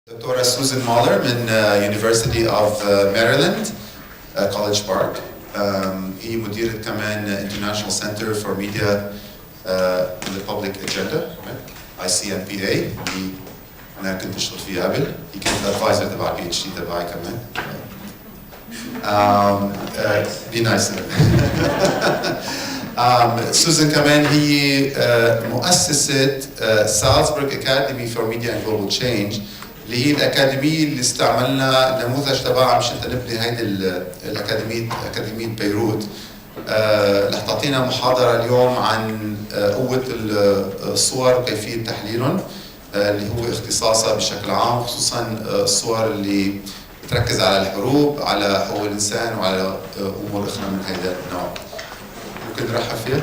دكتورة سوزان مولر من University of Maryland College Park. هي مديرة كمان International Center for Media in the Public Agenda ICMPA اللي أنا كنت أشتغل فيها قبل. هي كانت الادفايزر تبع PhD تبعي كمان. Be nice. سوزان كمان هي مؤسسة سالزبورغ أكاديمي for Media and Global Change اللي هي الأكاديمية اللي استعملنا نموذج تبعها مشان نبني هيدي أكاديمية بيروت. رح تعطينا محاضرة اليوم عن قوة الصور وكيفية تحليلهم اللي هو اختصاصها بشكل عام، خصوصا الصور اللي بتركز على الحروب، على حقوق الإنسان وعلى أمور أخرى من هذا النوع. ممكن نرحب فيها؟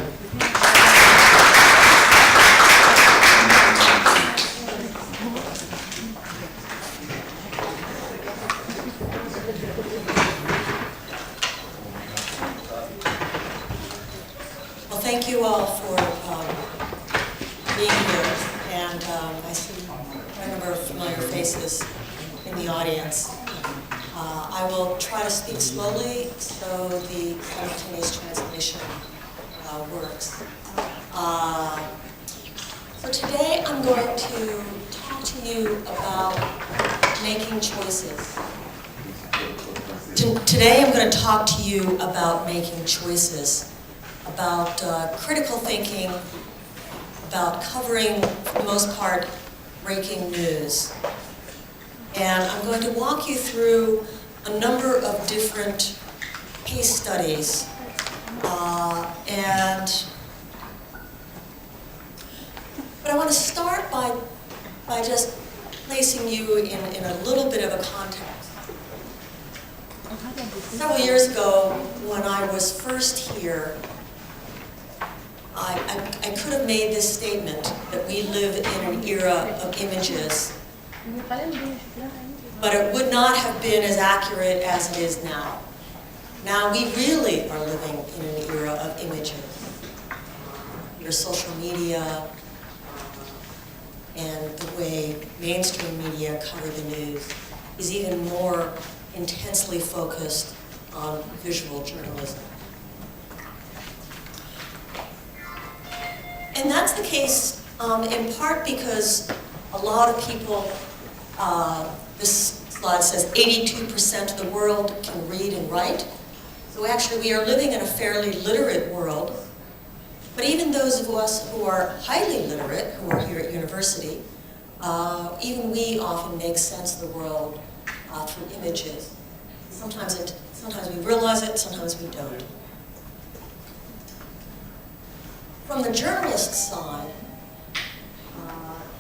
Well, thank you all for being here, and I see a number of familiar faces in the audience. I will try to speak slowly so the simultaneous translation works. So today I'm going to talk to you about making choices. Today I'm going to talk to you about making choices, about critical thinking, about covering, for the most part, breaking news. And I'm going to walk you through a number of different case studies. But I want to start by just placing you in a little bit of a context. Several years ago, when I was first here, I could have made this statement that we live in an era of images, but it would not have been as accurate as it is now. Now we really are living in an era of images. Your social media and the way mainstream media cover the news is even more intensely focused on visual journalism. And that's the case in part because a lot of people, this slide says 82% of the world can read and write. So actually we are living in a fairly literate world. But even those of us who are highly literate, who are here at university, even we often make sense of the world through images. Sometimes we realize it, sometimes we don't. From the journalist side,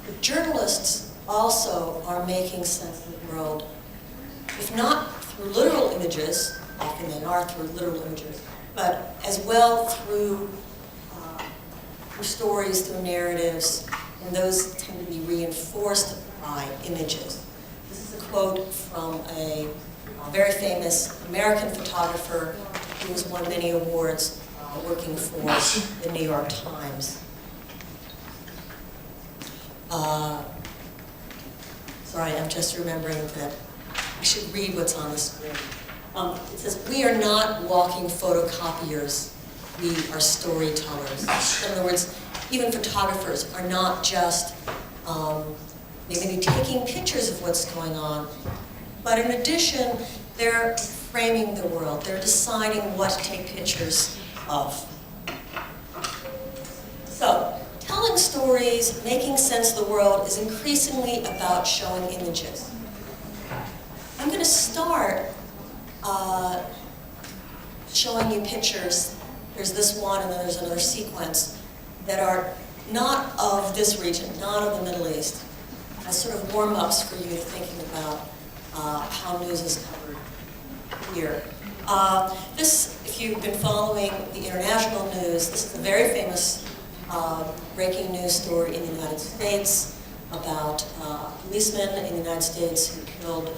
the journalists also are making sense of the world, if not through literal images, often they are through literal images, but as well through stories, through narratives, and those tend to be reinforced by images. This is a quote from a very famous American photographer who has won many awards working for the New York Times. Sorry, I'm just remembering that I should read what's on the screen. It says, "We are not walking photocopiers, we are storytellers." In other words, even photographers are not just maybe taking pictures of what's going on, but in addition, they're framing the world. They're deciding what to take pictures of. So, telling stories, making sense of the world is increasingly about showing images. I'm going to start showing you pictures. There's this one and then there's another sequence that are not of this region, not of the Middle East, as sort of warm-ups for you thinking about how news is covered here. This, if you've been following the international news, this is a very famous breaking news story in the United States about a policeman in the United States who killed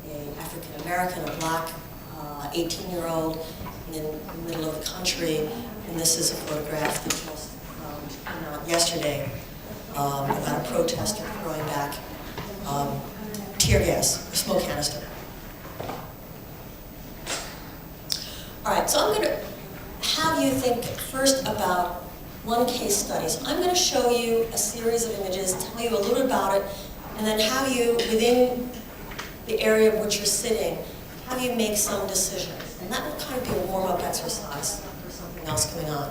an African-American, a black 18-year-old in the middle of the country. And this is a photograph that just came out yesterday about a protester throwing back tear gas or smoke canister. All right, so I'm going to have you think first about one case study. So I'm going to show you a series of images, tell you a little bit about it, and then have you, within the area of which you're sitting, have you make some decisions. And that will kind of be a warm-up exercise for something else coming on.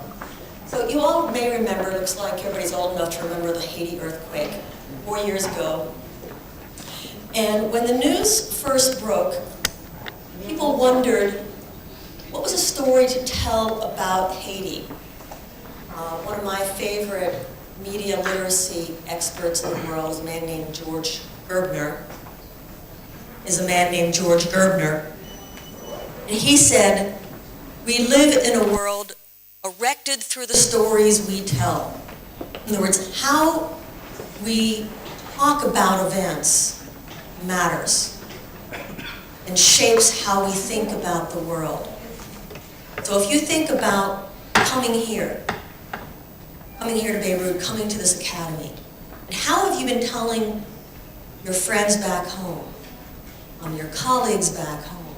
So you all may remember, it looks like everybody's old enough to remember the Haiti earthquake 4 years ago. And when the news first broke, people wondered, what was a story to tell about Haiti? One of my favorite media literacy experts in the world is a man named George Gerbner. And he said, we live in a world erected through the stories we tell. In other words, how we talk about events matters and shapes how we think about the world. So if you think about coming here to Beirut, coming to this academy, and how have you been telling your friends back home, your colleagues back home,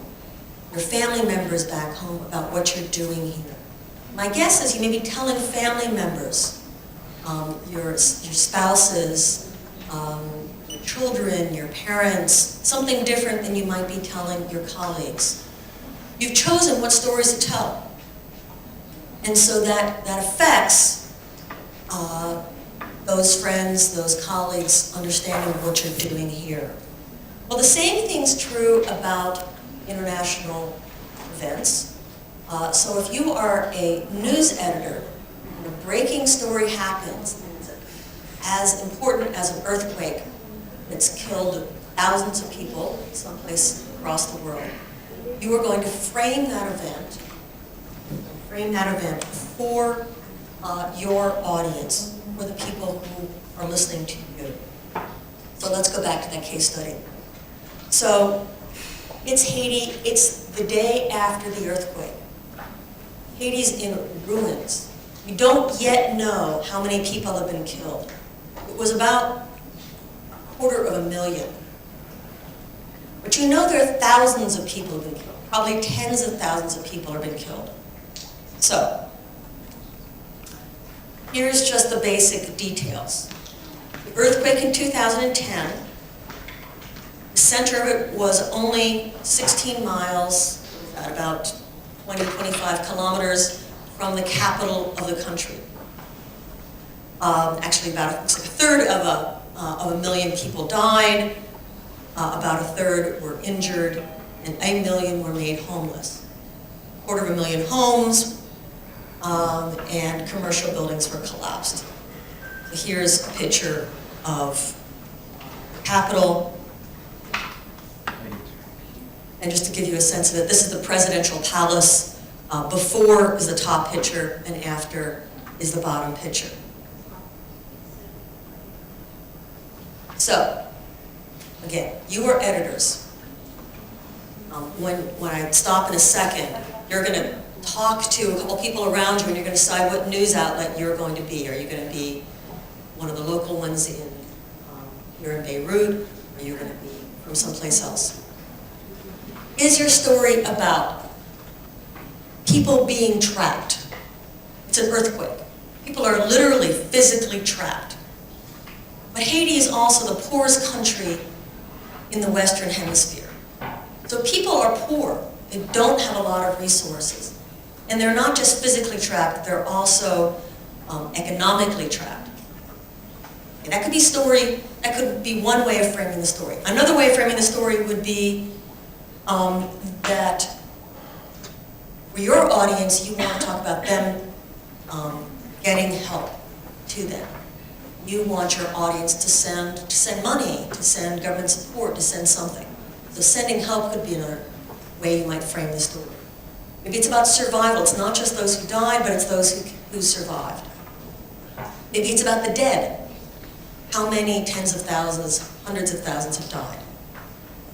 your family members back home about what you're doing here? My guess is you may be telling family members, your spouses, your children, your parents, something different than you might be telling your colleagues. You've chosen what stories to tell. And so that affects those friends, those colleagues, understanding what you're doing here. Well, the same thing's true about international events. So if you are a news editor and a breaking story happens, as important as an earthquake that's killed thousands of people someplace across the world, you are going to frame that event for your audience, for the people who are listening to you. So let's go back to that case study. So it's Haiti, it's the day after the earthquake. Haiti's in ruins. We don't yet know how many people have been killed. It was about 250,000. But you know there are thousands of people who have been killed. Probably tens of thousands of people have been killed. So, here's just the basic details. The earthquake in 2010, the center of it was only 16 miles, about 20, 25 kilometers from the capital of the country. Actually, about it's like a third of a million people died, about a third were injured, and 1 million were made homeless. 250,000 homes and commercial buildings were collapsed. So here's a picture of the capital. And just to give you a sense of it, this is the presidential palace. Before is the top picture, and after is the bottom picture. So, again, you are editors. When I stop in a second, you're going to talk to a couple people around you and you're going to decide what news outlet you're going to be. Are you going to be one of the local ones here in Beirut, or are you going to be from someplace else? Is your story about people being trapped? It's an earthquake. People are literally physically trapped. But Haiti is also the poorest country in the Western Hemisphere. So people are poor. They don't have a lot of resources. And they're not just physically trapped, they're also economically trapped. And that could be one way of framing the story. Another way of framing the story would be that for your audience, you want to talk about them getting help to them. You want your audience to send money, to send government support, to send something. So sending help could be another way you might frame the story. Maybe it's about survival. It's not just those who died, but it's those who survived. Maybe it's about the dead. How many tens of thousands, hundreds of thousands have died?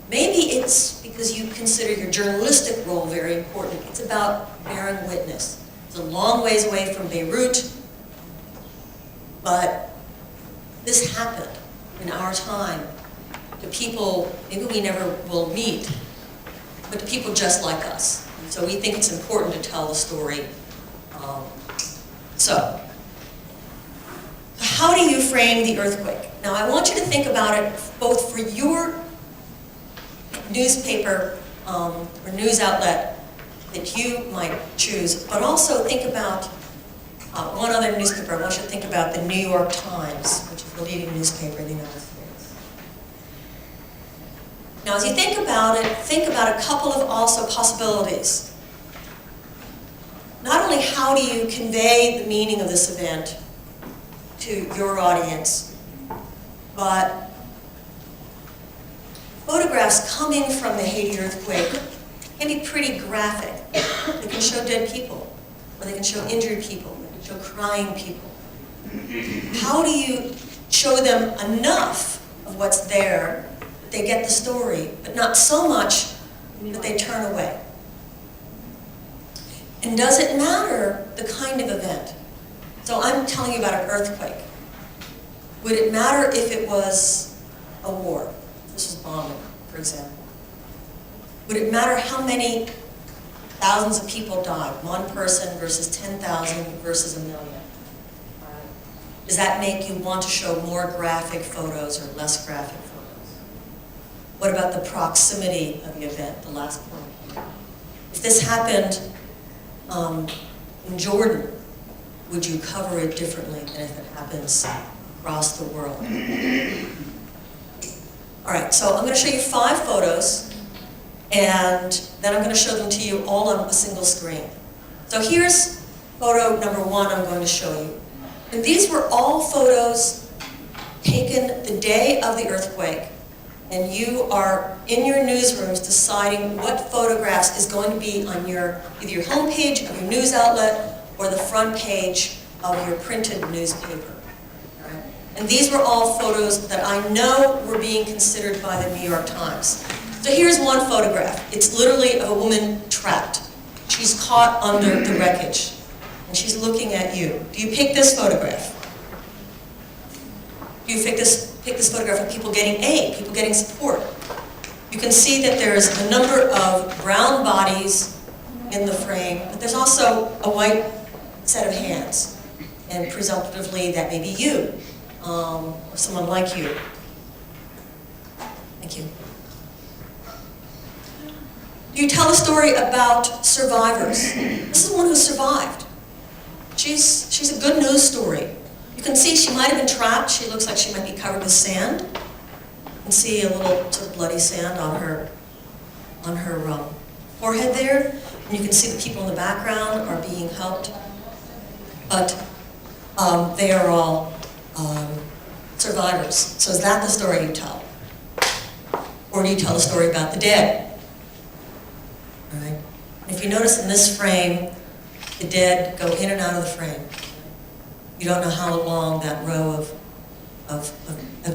Maybe it's because you consider your journalistic role very important. It's about bearing witness. It's a long ways away from Beirut, but this happened in our time, to people maybe we never will meet, but to people just like us. So we think it's important to tell the story. So, how do you frame the earthquake? Now I want you to think about it both for your newspaper or news outlet that you might choose, but also think about one other newspaper. I want you to think about the New York Times, which is the leading newspaper in the United States. Now as you think about it, think about a couple of also possibilities. Not only how do you convey the meaning of this event to your audience, but photographs coming from the Haiti earthquake can be pretty graphic. They can show dead people, or they can show injured people, they can show crying people. How do you show them enough of what's there that they get the story, but not so much that they turn away? And does it matter the kind of event? So I'm telling you about an earthquake. Would it matter if it was a war? This was bombing, for example. Would it matter how many thousands of people died? One person versus 10,000 versus 1 million. Does that make you want to show more graphic photos or less graphic photos? What about the proximity of the event, the last point? If this happened in Jordan, would you cover it differently than if it happens across the world? All right, so I'm going to show you 5 photos, and then I'm going to show them to you all on a single screen. So here's photo number 1 I'm going to show you. And these were all photos taken the day of the earthquake, and you are in your newsrooms deciding what photographs is going to be on your either your homepage of your news outlet or the front page of your printed newspaper. Right? And these were all photos that I know were being considered by the New York Times. So here's one photograph. It's literally of a woman trapped. She's caught under the wreckage, and she's looking at you. Do you pick this photograph? Do you pick this photograph of people getting aid, people getting support? You can see that there's a number of brown bodies in the frame, but there's also a white set of hands. And presumptively, that may be you, or someone like you. Thank you. Do you tell a story about survivors? This is one who survived. She's a good news story. You can see she might have been trapped. She looks like she might be covered with sand. You can see a little sort of bloody sand on her forehead there. And you can see the people in the background are being helped. But they are all survivors. So is that the story you tell? Or do you tell a story about the dead? All right. And if you notice in this frame, the dead go in and out of the frame. You don't know how long that row of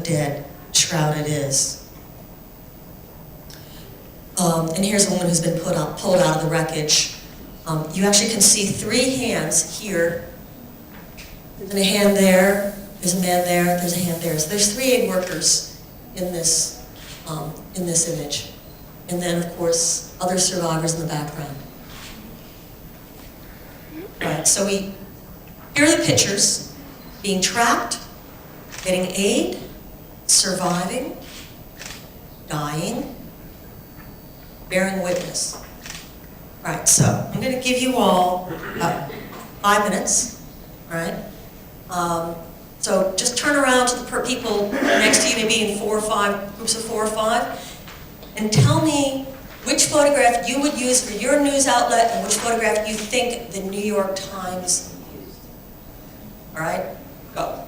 dead shrouded is. And here's a woman who's been pulled out of the wreckage. You actually can see 3 hands here. There's a hand there, there's a man there, there's a hand there. So there's 3 aid workers in this image. And then, of course, other survivors in the background. All right, so here are the pictures: being trapped, getting aid, surviving, dying, bearing witness. All right, so I'm going to give you all 5 minutes. All right. So just turn around to the people next to you, maybe in 4 or 5 groups of 4 or 5, and tell me which photograph you would use for your news outlet and which photograph you think the New York Times used. All right? Go.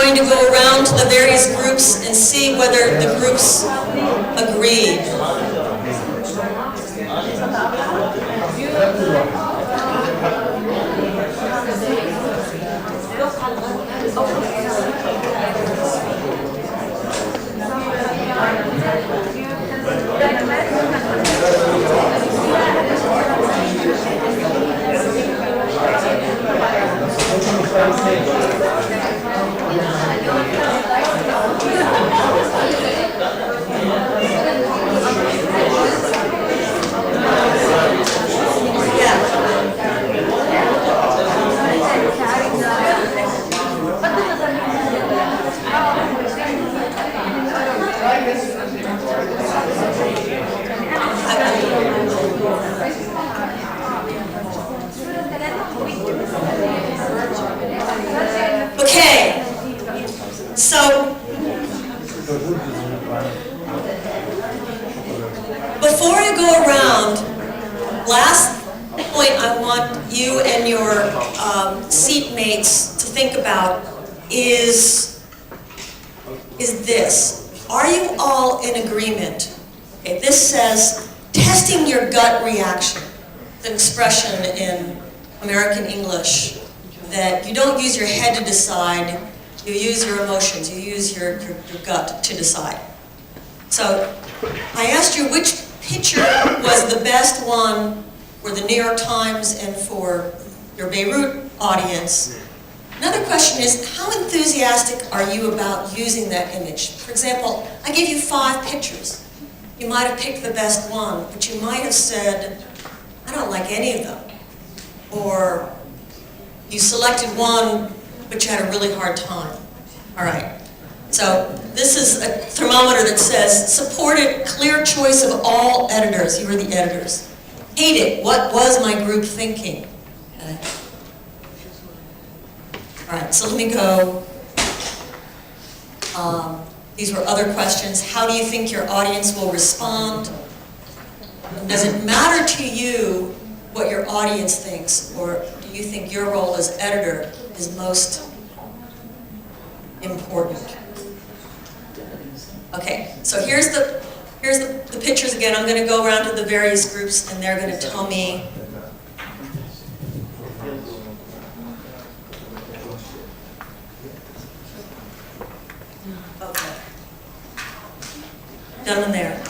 going to go around to the various groups and see whether the groups agreed. Okay, so before I go around, last point I want you and your seatmates to think about is this. Are you all in agreement? Okay, this says testing your gut reaction. It's an expression in American English that you don't use your head to decide, you use your emotions, you use your gut to decide. So I asked you which picture was the best one for the New York Times and for your Beirut audience. Another question is, how enthusiastic are you about using that image? For example, I gave you 5 pictures. You might have picked the best one, but you might have said, I don't like any of them. Or you selected one, but you had a really hard time. All right. So this is a thermometer that says, supported clear choice of all editors. You were the editors. Hate it. What was my group thinking? Okay. All right, so let me go. These were other questions. How do you think your audience will respond? Does it matter to you what your audience thinks, or do you think your role as editor is most important? Okay, so here's the pictures again. I'm going to go around to the various groups, and they're going to tell me. Okay. Gentlemen there.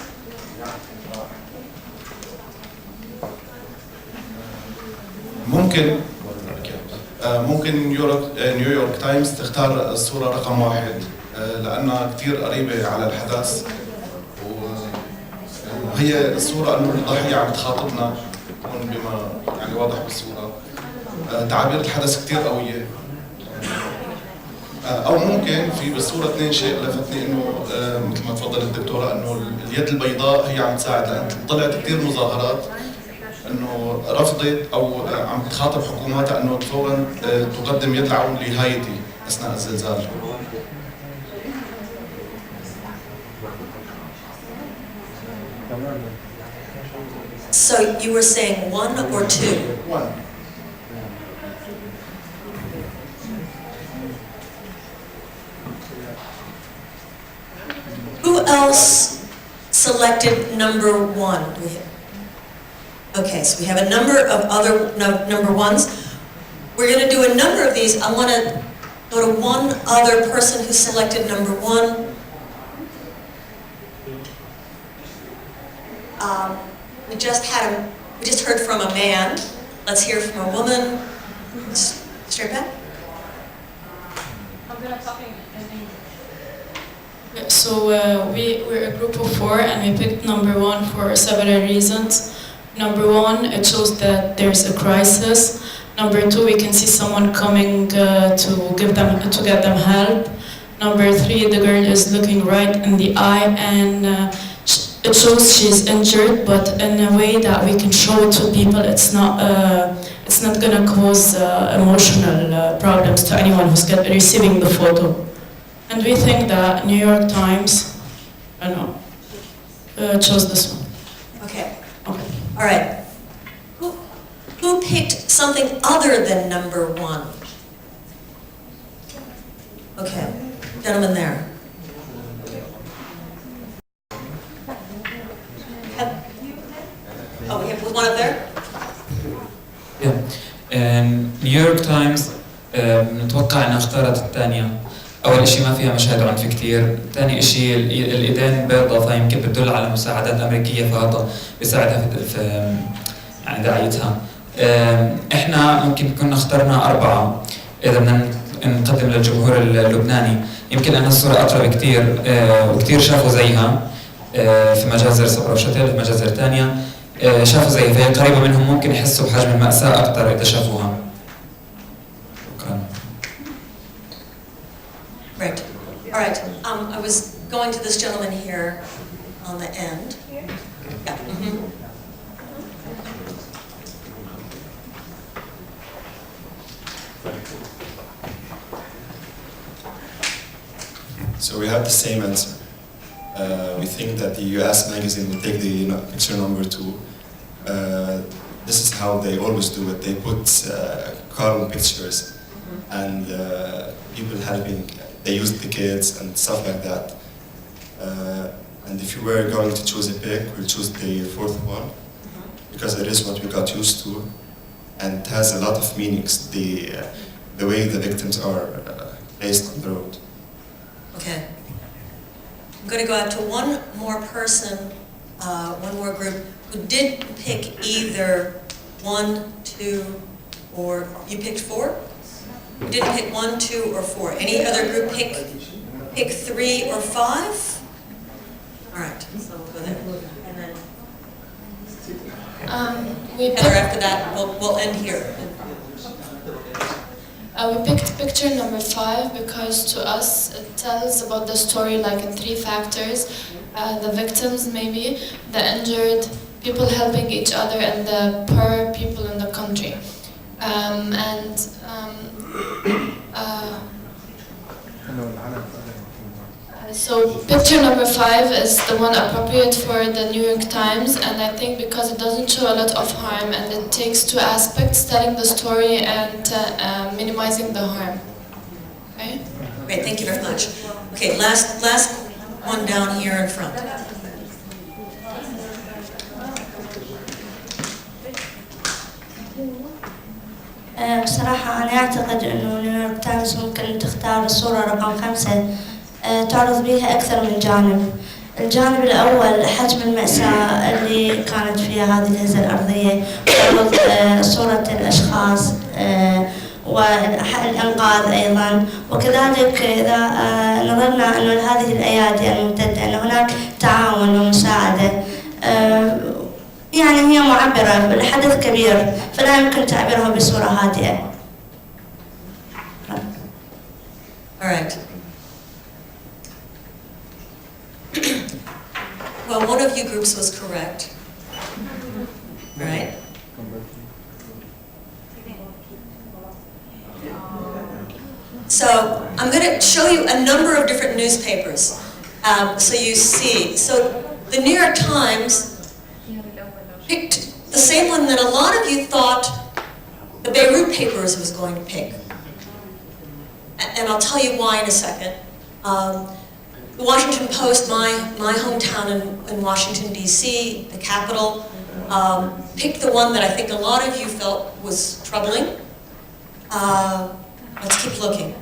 ممكن نيويورك تايمز تختار الصورة رقم 1 لأنها كتير قريبة على الحدث، وهي الصورة إنه الضحية عم تخاطبنا هون بما يعني واضح بالصورة. تعابير الحدث كتير قوية. أو ممكن في بالصورة 2 شيء لفتني إنه مثل ما تفضلت الدكتورة إنه اليد البيضاء هي عم تساعد، لأن طلعت كتير مظاهرات انه رفضت او عم تخاطب حكوماتها انه فورا تقدم يد العون لهايتي اثناء الزلزال. So you were saying 1 or 2? 1. Who else selected number 1? Okay, so we have a number of other number 1s. We're going to do a number of these. I want to go to one other person who selected number 1. We just heard from a man. Let's hear from a woman. Straight back. I'm gonna talk in English. So we're a group of 4, and we picked number 1 for several reasons. Number 1, it shows that there's a crisis. Number 2, we can see someone coming to get them help. Number 3, the girl is looking right in the eye, and it shows she's injured, but in a way that we can show it to people. It's not gonna cause emotional problems to anyone who's receiving the photo. And we think that New York Times, chose this one. Okay. All right. Who picked something other than number 1? Okay. Gentleman there. Oh, we have one up there? نيويورك تايمز نتوقع انها اختارت الثانية. اول شيء ما فيها مشاهد عنف كثير، ثاني شيء الايدين بيضة فيمكن بتدل على مساعدات امريكية فهذا بيساعدها في يعني دعايتها. احنا ممكن كنا اخترنا 4 اذا بدنا نقدم للجمهور اللبناني، يمكن لان الصورة اقرب كثير وكثير شافوا زيها في مجازر صبرا وشتل، في مجازر ثانية شافوا زيها فهي قريبة منهم، ممكن يحسوا بحجم المأساة أكثر إذا شافوها. شكرا. Right. All right. I was going to this gentleman here on the end. Yeah. Mm-hmm. So we have the same answer. We think that the US magazine will take the picture number 2. This is how they always do it. They put carbon pictures and people helping. They use the kids and stuff like that. And if you were going to choose a pick, we'll choose the 4th one because it is what we got used to, and it has a lot of meanings. The way the victims are placed on the road. Okay. I'm going to go out to one more person, one more group who did pick either 1, 2, or you picked 4? You didn't pick 1, 2, or 4. Any other group pick 3 or 5? All right, so we'll go there. And then Heather, after that, we'll end here. We picked picture number 5 because to us it tells about the story like in 3 factors. The victims maybe, the injured, people helping each other, and the poor people in the country. So picture number 5 is the one appropriate for the New York Times, and I think because it doesn't show a lot of harm and it takes 2 aspects, telling the story and minimizing the harm. Okay? Great, thank you very much. Okay, last one down here in front. بصراحة أنا أعتقد أنه نيويورك تايمز ممكن تختار الصورة رقم 5 تعرض بها أكثر من جانب. الجانب الأول حجم المأساة اللي كانت فيها هذه الهزة الأرضية، تعرض صورة الأشخاص والإنقاذ أيضا، وكذلك إذا نظرنا أن هذه الأيادي الممتدة أن هناك تعاون ومساعدة، يعني هي معبرة بالحدث كبير فلا يمكن تعبيرها بصورة هادئة. All right. Well, one of you groups was correct, right? So I'm going to show you a number of different newspapers, so you see. So the New York Times picked the same one that a lot of you thought the Beirut papers was going to pick. And I'll tell you why in a second. The Washington Post, my hometown in Washington, D.C., the capital, picked the one that I think a lot of you felt was troubling. Let's keep looking.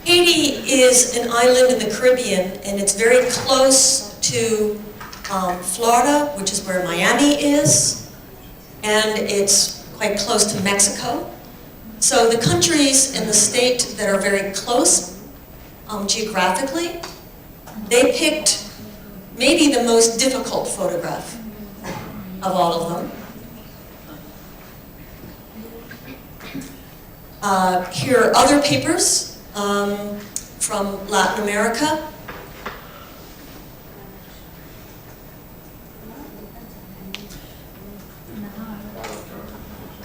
Haiti is an island in the Caribbean, and it's very close to Florida, which is where Miami is, and it's quite close to Mexico. So the countries in the state that are very close geographically, they picked maybe the most difficult photograph of all of them. Here are other papers from Latin America.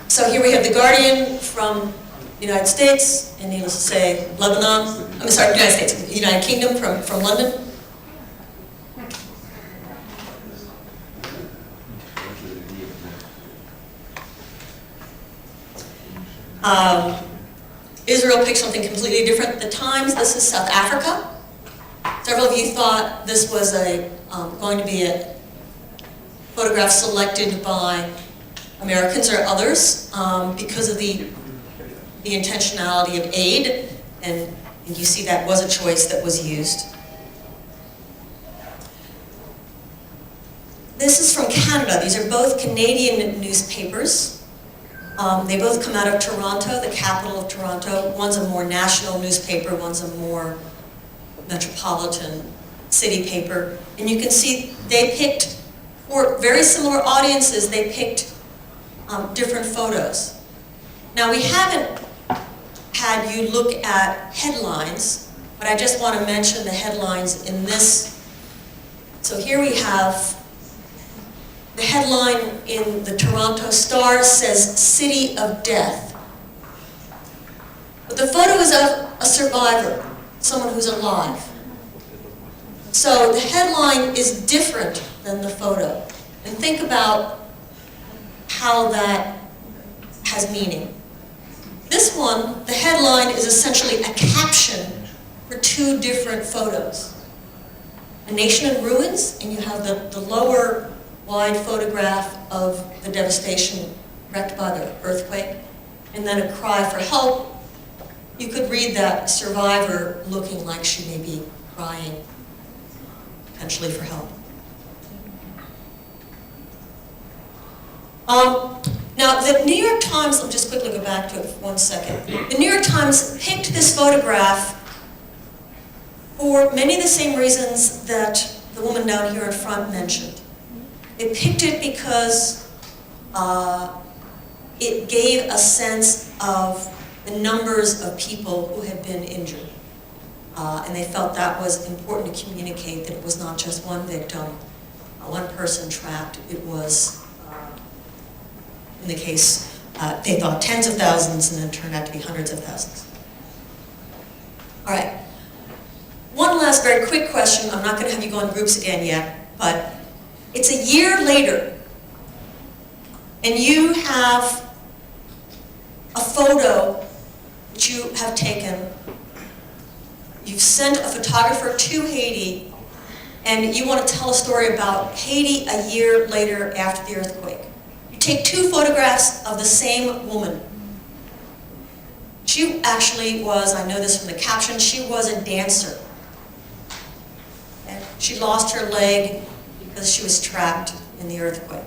So here we have The Guardian from the United States, and needless to say, Lebanon. I'm sorry, United States, United Kingdom from London. Israel picked something completely different. The Times, this is South Africa. Several of you thought this was going to be a photograph selected by Americans or others because of the intentionality of aid, and you see that was a choice that was used. This is from Canada. These are both Canadian newspapers. They both come out of Toronto, the capital of Toronto. One's a more national newspaper, one's a more metropolitan city paper. And you can see they picked, for very similar audiences, they picked different photos. Now, we haven't had you look at headlines, but I just want to mention the headlines in this. So here we have the headline in the Toronto Star says, "City of Death." But the photo is of a survivor, someone who's alive. So the headline is different than the photo. And think about how that has meaning. This one, the headline is essentially a caption for two different photos. A nation in ruins, and you have the lower wide photograph of the devastation wrecked by the earthquake, and then a cry for help. You could read that survivor looking like she may be crying, potentially for help. Now, the New York Times, I'll just quickly go back to it for 1 second. The New York Times picked this photograph for many of the same reasons that the woman down here in front mentioned. They picked it because it gave a sense of the numbers of people who had been injured. And they felt that was important to communicate that it was not just one victim, one person trapped. It was, in the case, they thought tens of thousands, and then it turned out to be hundreds of thousands. All right. One last very quick question. I'm not going to have you go in groups again yet, but it's a year later, and you have a photo that you have taken. You've sent a photographer to Haiti, and you want to tell a story about Haiti a year later after the earthquake. You take two photographs of the same woman. She actually was, I know this from the caption, she was a dancer. And she lost her leg because she was trapped in the earthquake.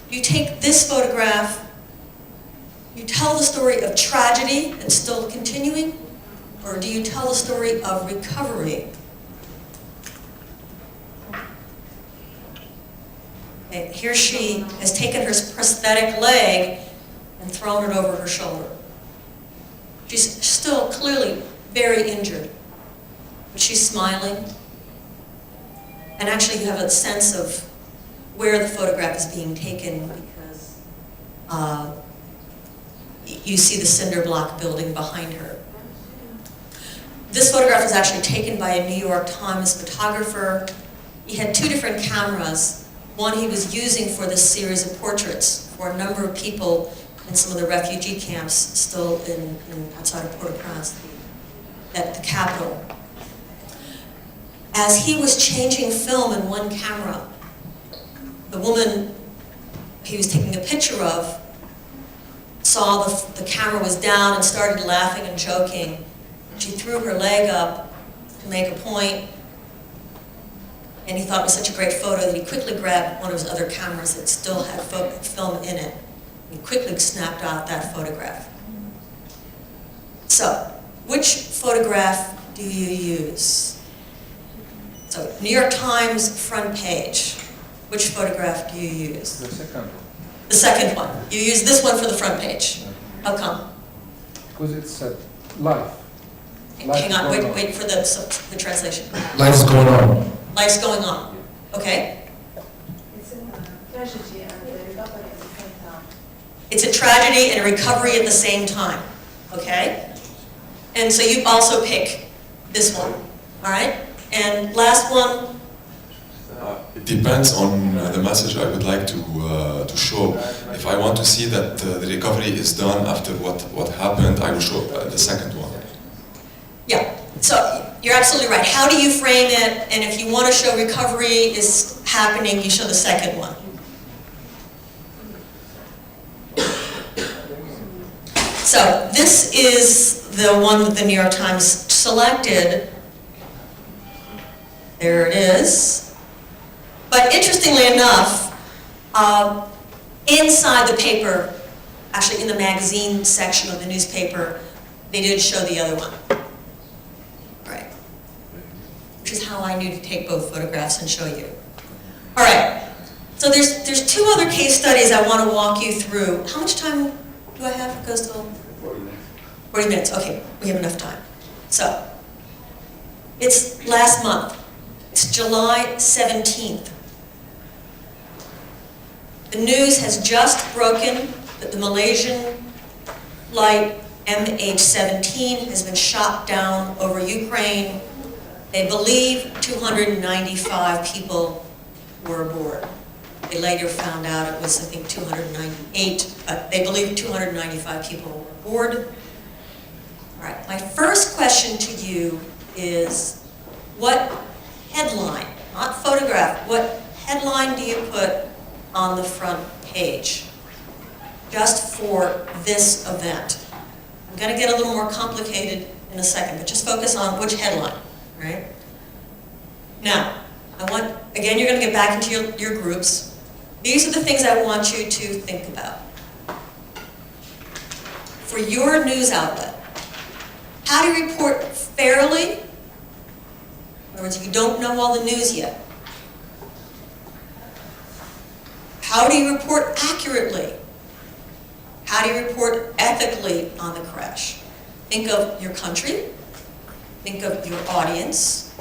You take this photograph, you tell the story of tragedy that's still continuing, or do you tell the story of recovery? Okay, here she has taken her prosthetic leg and thrown it over her shoulder. She's still clearly very injured, but she's smiling. And actually you have a sense of where the photograph is being taken because you see the cinder block building behind her. This photograph was actually taken by a New York Times photographer. He had two different cameras. One he was using for this series of portraits for a number of people in some of the refugee camps still outside of Port-au-Prince, at the capital. As he was changing film in one camera, the woman he was taking a picture of saw the camera was down and started laughing and joking. She threw her leg up to make a point, and he thought it was such a great photo that he quickly grabbed one of his other cameras that still had film in it. He quickly snapped out that photograph. So, which photograph do you use? So, New York Times front page. Which photograph do you use? The second. The second one. You use this one for the front page. How come? Because it's live. Hang on, wait for the translation. Life's going on. Life's going on. Okay. It's a tragedy and a recovery at the same time. It's a tragedy and a recovery at the same time. Okay? And so you also pick this one. All right? And last one. It depends on the message I would like to show. if I want to see that the recovery is done after what happened, I will show the second one. Yeah, so you're absolutely right. How do you frame it? And if you want to show recovery is happening, you show the second one. So this is the one that the New York Times selected. There it is. But interestingly enough, inside the paper, actually in the magazine section of the newspaper, they did show the other one. Right. Which is how I knew to take both photographs and show you. All right. So there's two other case studies I want to walk you through. How much time do I have? It goes till 40 minutes. Okay, we have enough time. So it's last month. It's July 17th. The news has just broken that the Malaysian flight MH17 has been shot down over Ukraine. They believe 295 people were aboard. They later found out it was, I think, 298, but they believe 295 people were aboard. All right, my first question to you is, what headline, not photograph, what headline do you put on the front page just for this event? I'm going to get a little more complicated in a second, but just focus on which headline, right? Now, again, you're going to get back into your groups. These are the things I want you to think about. For your news outlet, how do you report fairly? In other words, you don't know all the news yet. How do you report accurately? How do you report ethically on the crash? Think of your country. Think of your audience.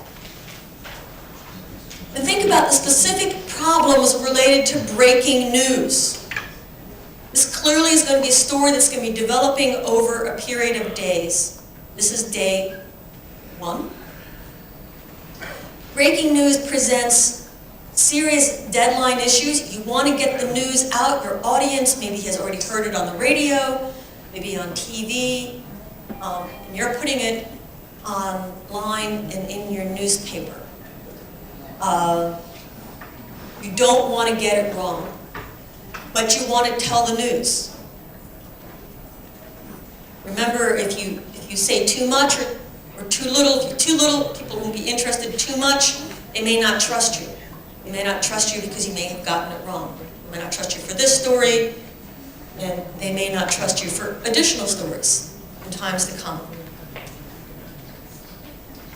And think about the specific problems related to breaking news. This clearly is going to be a story that's going to be developing over a period of days. This is day 1. Breaking news presents serious deadline issues. You want to get the news out. Your audience maybe has already heard it on the radio, maybe on TV, and you're putting it online and in your newspaper. You don't want to get it wrong, but you want to tell the news. Remember, if you say too much or too little, people won't be interested. Too much, they may not trust you. They may not trust you because you may have gotten it wrong. They may not trust you for this story, and they may not trust you for additional stories in times to come.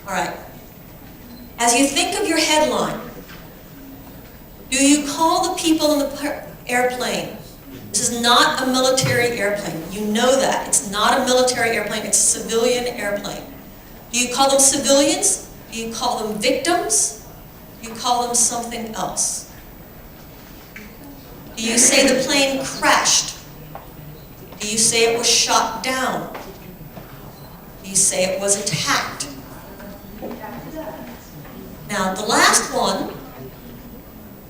All right. As you think of your headline, do you call the people in the airplane? This is not a military airplane. You know that. It's not a military airplane. It's a civilian airplane. Do you call them civilians? Do you call them victims? Do you call them something else? Do you say the plane crashed? Do you say it was shot down? Do you say it was attacked? Now, the last one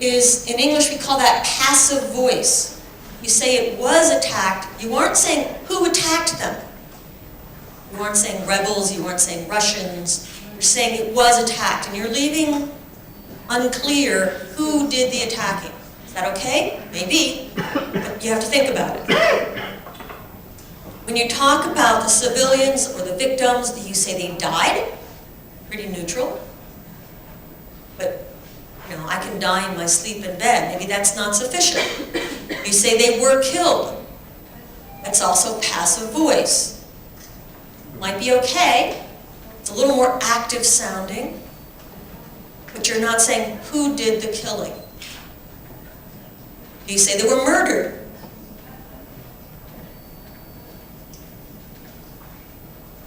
is, in English, we call that passive voice. You say it was attacked. You aren't saying who attacked them. You aren't saying rebels. You aren't saying Russians. You're saying it was attacked. And you're leaving unclear who did the attacking. Is that okay? Maybe. But you have to think about it. When you talk about the civilians or the victims, do you say they died? Pretty neutral. But, I can die in my sleep in bed. Maybe that's not sufficient. You say they were killed. That's also passive voice. Might be okay. It's a little more active sounding. But you're not saying who did the killing. Do you say they were murdered?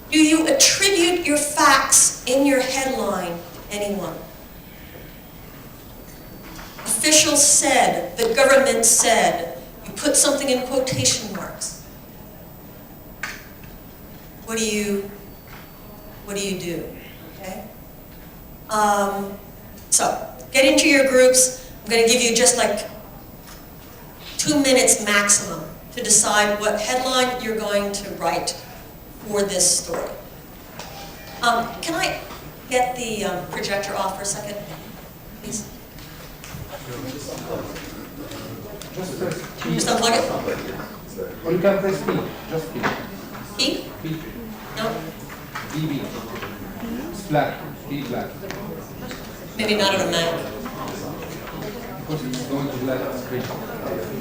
Do you attribute your facts in your headline to anyone? Officials said, the government said, you put something in quotation marks. What do you do? Okay? So, get into your groups. I'm going to give you just like 2 minutes maximum to decide what headline you're going to write for this story. Can I get the projector off for a second, please? Just press P. Just unplug it? Or you can press P. Just P. E? P. No? BB. It's black. P black. Maybe not on a Mac. Because it's going to black screen.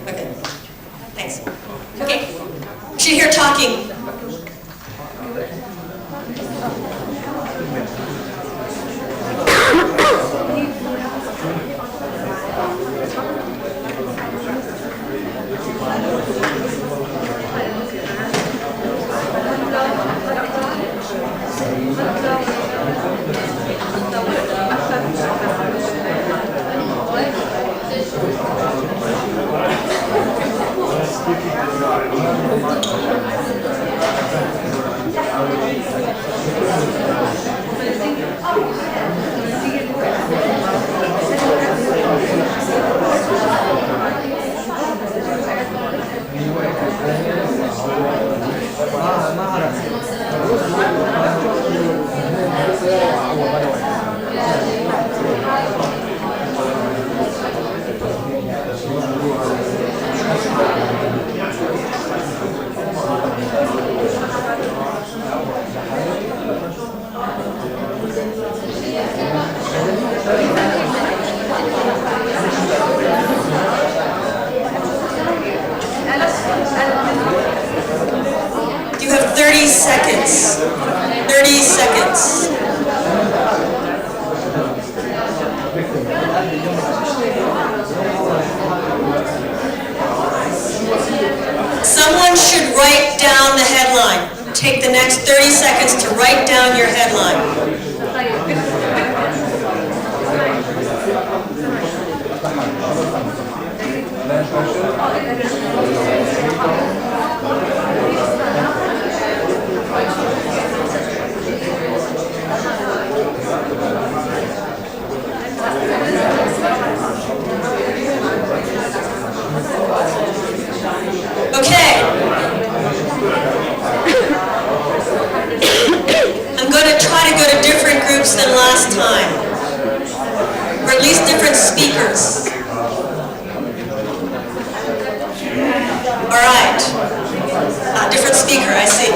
Okay. Thanks. Okay. She's here talking. You have 30 seconds. 30 seconds. Someone should write down the headline. Take the next 30 seconds to write down your headline. Okay. I'm going to try to go to different groups than last time, or at least different speakers. All right. Different speaker, I see.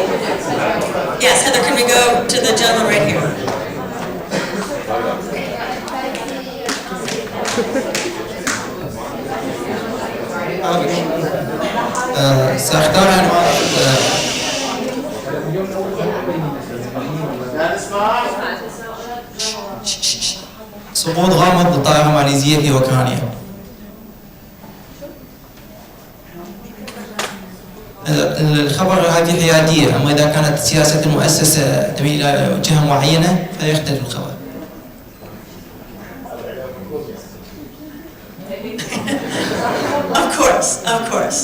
Yes, Heather, can we go to the gentleman right here? سأختار عنوان صمود غامض لطائرة ماليزية في أوكرانيا. الخبر هذه حيادية، أما إذا كانت سياسة المؤسسة تميل إلى جهة معينة فيختلف الخبر. Of course.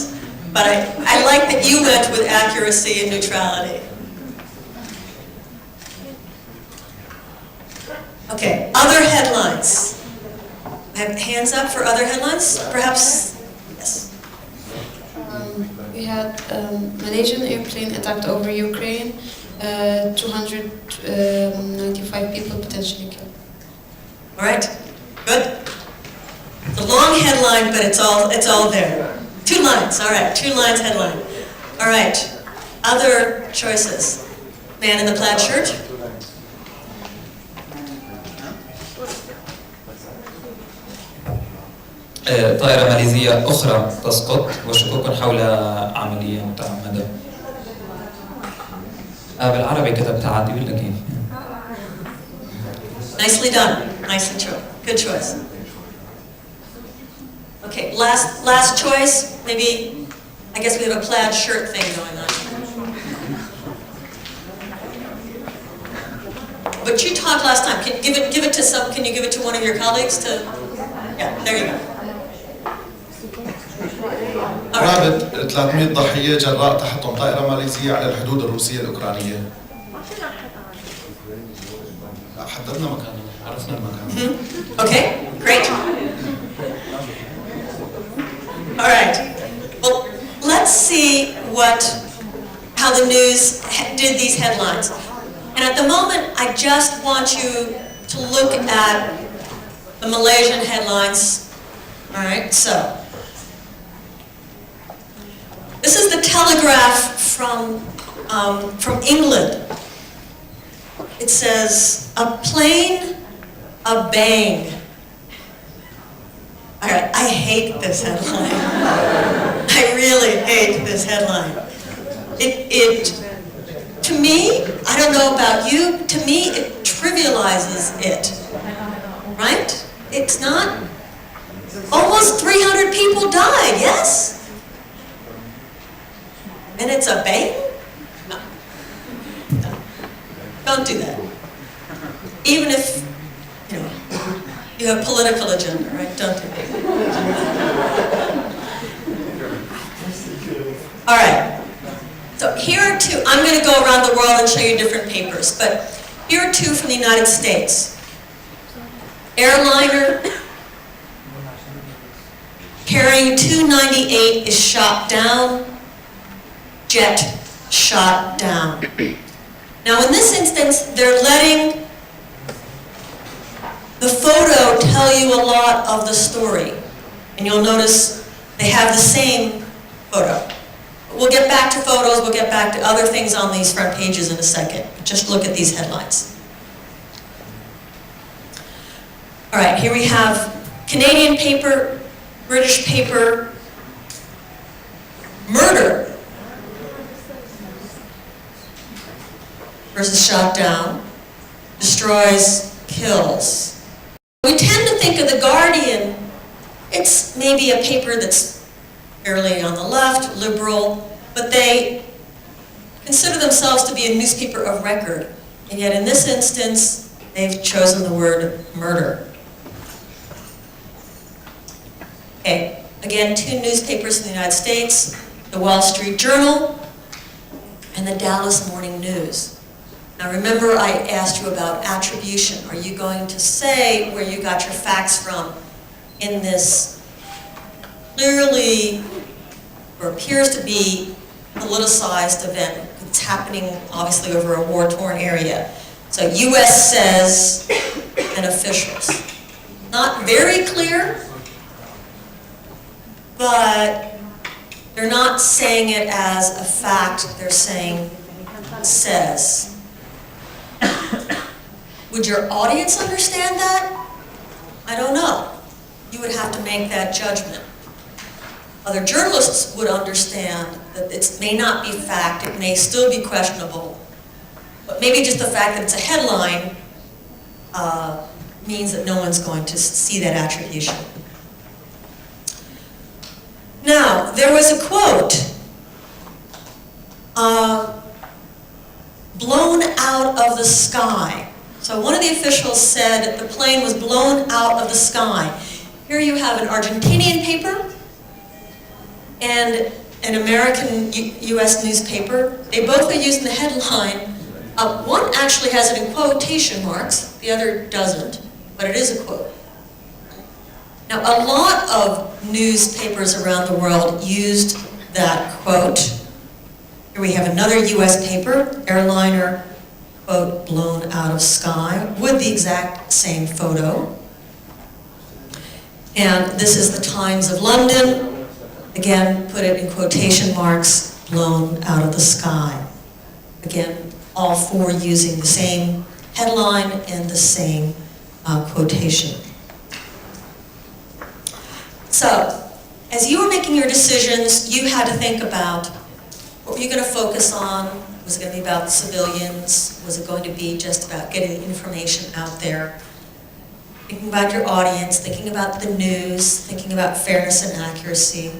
But I like that you went with accuracy and neutrality. Okay, other headlines. I have hands up for other headlines? Perhaps, yes. We had Malaysian airplane attacked over Ukraine, 295 people potentially killed. All right, good. It's a long headline, but it's all there. 2 lines, all right, 2 lines headline. All right, other choices. Man in the plaid shirt. طائرة ماليزية أخرى تسقط وشكوك حول عملية متعمدة. بالعربي كتبتها عادي ولا كيف؟ Nicely done. Nicely chosen. Good choice. Okay, last choice. Maybe, I guess we have a plaid shirt thing going on. But you talked last time. Can you give it to some? Can you give it to one of your colleagues to? Yeah, there you go. قرابة 300 ضحية جراء تحطم طائرة ماليزية على الحدود الروسية الأوكرانية. حددنا مكانه، عرفنا المكان. Okay, great. All right. let's see how the news did these headlines. And at the moment, I just want you to look at the Malaysian headlines. All right, so this is the Telegraph from England. It says, "A plane, a bang." All right, I hate this headline. I really hate this headline. To me, I don't know about you, to me it trivializes it, right? It's not, almost 300 people died, yes? And it's a bang? No. No. Don't do that. Even if, you have political agenda, right? Don't do that. All right. So here are two. I'm going to go around the world and show you different papers, but here are two from the United States. Airliner carrying 298 is shot down. Jet shot down. Now in this instance, they're letting the photo tell you a lot of the story. And you'll notice they have the same photo. We'll get back to photos, we'll get back to other things on these front pages in a second. Just look at these headlines. All right, here we have Canadian paper, British paper, murder versus shot down, destroys, kills. We tend to think of The Guardian, it's maybe a paper that's fairly on the left, liberal, but they consider themselves to be a newspaper of record. And yet in this instance, they've chosen the word murder. Okay, again, two newspapers in the United States, the Wall Street Journal and the Dallas Morning News. Now remember I asked you about attribution. Are you going to say where you got your facts from in this clearly, or appears to be, politicized event? It's happening obviously over a war-torn area. So US says and officials. Not very clear, but they're not saying it as a fact, they're saying says. Would your audience understand that? I don't know. You would have to make that judgment. Other journalists would understand that it may not be fact, it may still be questionable, but maybe just the fact that it's a headline means that no one's going to see that attribution. Now, there was a quote, blown out of the sky. So one of the officials said the plane was blown out of the sky. Here you have an Argentinian paper and an American US newspaper. They both are using the headline. One actually has it in quotation marks, the other doesn't, but it is a quote. Now, a lot of newspapers around the world used that quote. Here we have another US paper, airliner, quote, blown out of sky, with the exact same photo. And this is the Times of London. Again, put it in quotation marks, blown out of the sky. Again, all four using the same headline and the same quotation. So, as you were making your decisions, you had to think about what were you going to focus on? Was it going to be about the civilians? Was it going to be just about getting the information out there? Thinking about your audience, thinking about the news, thinking about fairness and accuracy.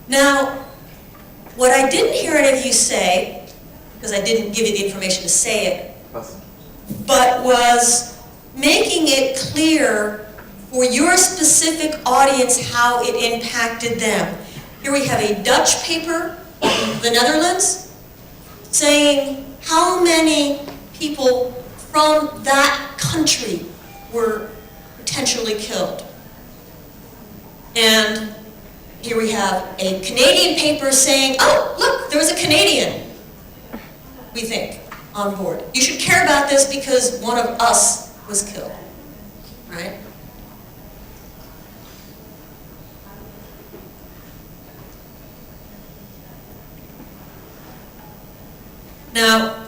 Now, what I didn't hear any of you say, because I didn't give you the information to say it, but was making it clear for your specific audience how it impacted them. Here we have a Dutch paper in the Netherlands saying how many people from that country were potentially killed. And Here we have a Canadian paper saying, oh, look, there was a Canadian, we think, on board. You should care about this because one of us was killed, right? Now,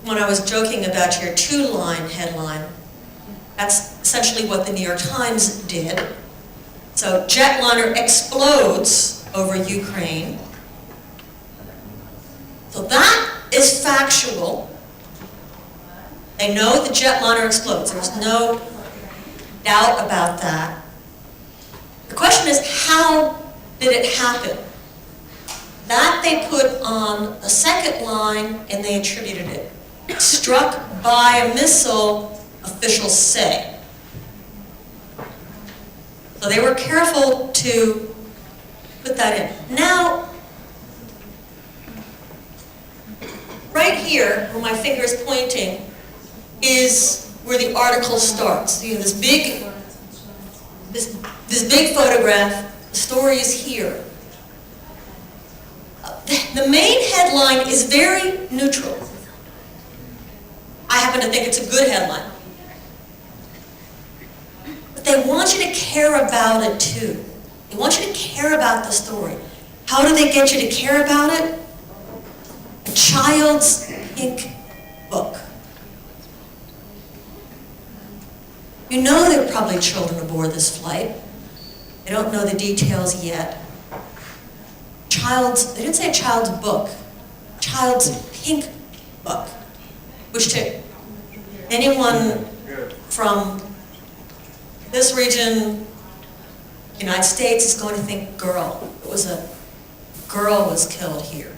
when I was joking about your two-line headline, that's essentially what the New York Times did. So, jetliner explodes over Ukraine. So that is factual. They know the jetliner explodes. There's no doubt about that. The question is, how did it happen? That they put on the second line and they attributed it. Struck by a missile, officials say. So they were careful to put that in. Now, right here, where my finger is pointing, is where the article starts. You have this big photograph. The story is here. The main headline is very neutral. I happen to think it's a good headline. But they want you to care about it too. They want you to care about the story. How do they get you to care about it? A child's pink book. You know there are probably children aboard this flight. They don't know the details yet. They didn't say a child's book, child's pink book, which to anyone from this region, United States, is going to think girl. It was a girl was killed here.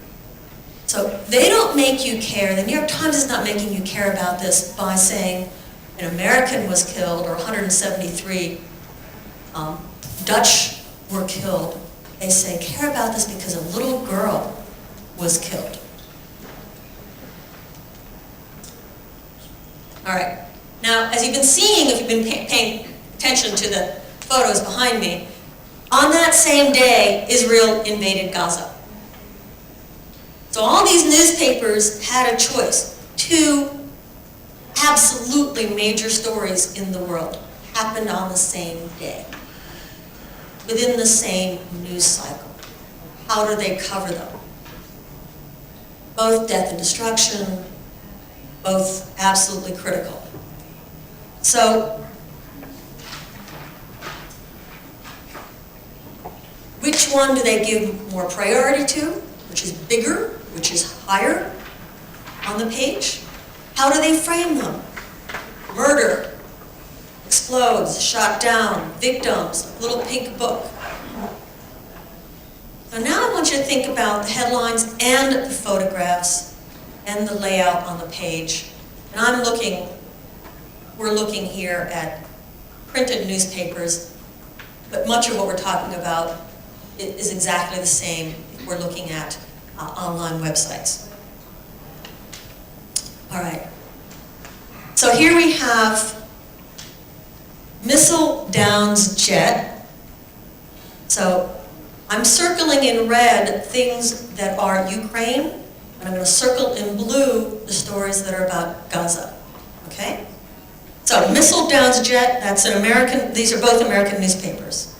So they don't make you care. The New York Times is not making you care about this by saying an American was killed or 173 Dutch were killed. They say, care about this because a little girl was killed. All right. Now, as you've been seeing, if you've been paying attention to the photos behind me, on that same day, Israel invaded Gaza. So all these newspapers had a choice. Two absolutely major stories in the world happened on the same day, within the same news cycle. How do they cover them? Both death and destruction, both absolutely critical. So, which one do they give more priority to? Which is bigger? Which is higher on the page? How do they frame them? Murder, explodes, shot down, victims, little pink book. So now I want you to think about the headlines and the photographs and the layout on the page. And we're looking here at printed newspapers, but much of what we're talking about is exactly the same if we're looking at online websites. All right. So here we have missile downs jet. So I'm circling in red things that are Ukraine, and I'm going to circle in blue the stories that are about Gaza. Okay? So missile downs jet, that's an American, these are both American newspapers.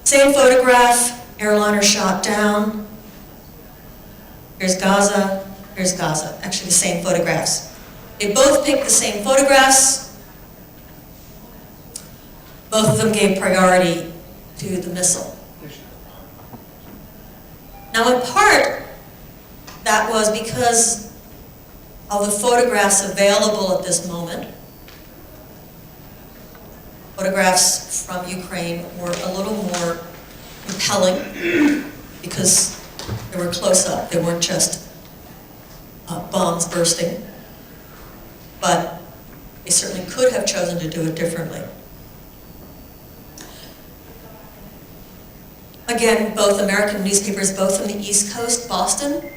Same photograph, airliner shot down. Here's Gaza, here's Gaza. Actually the same photographs. They both picked the same photographs. Both of them gave priority to the missile. Now in part, that was because of the photographs available at this moment. Photographs from Ukraine were a little more compelling because they were close up. They weren't just bombs bursting. But they certainly could have chosen to do it differently. Again, both American newspapers, both from the East Coast, Boston,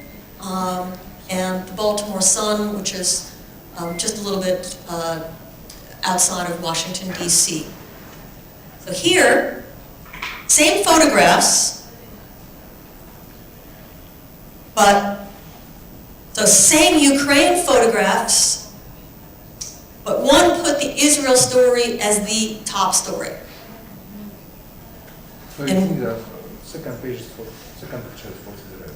and the Baltimore Sun, which is just a little bit outside of Washington, D.C. So here, Same photographs, but so same Ukraine photographs, but one put the Israel story as the top story. So you think the second page is for second picture is for Israel.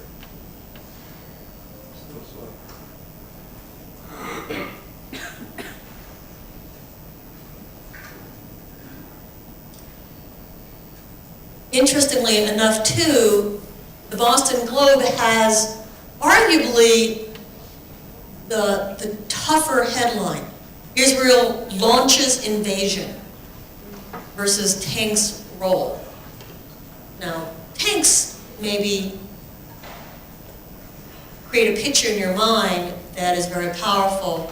Interestingly enough, too, the Boston Globe has arguably the tougher headline. Israel launches invasion versus tanks roll. Now, tanks maybe create a picture in your mind that is very powerful,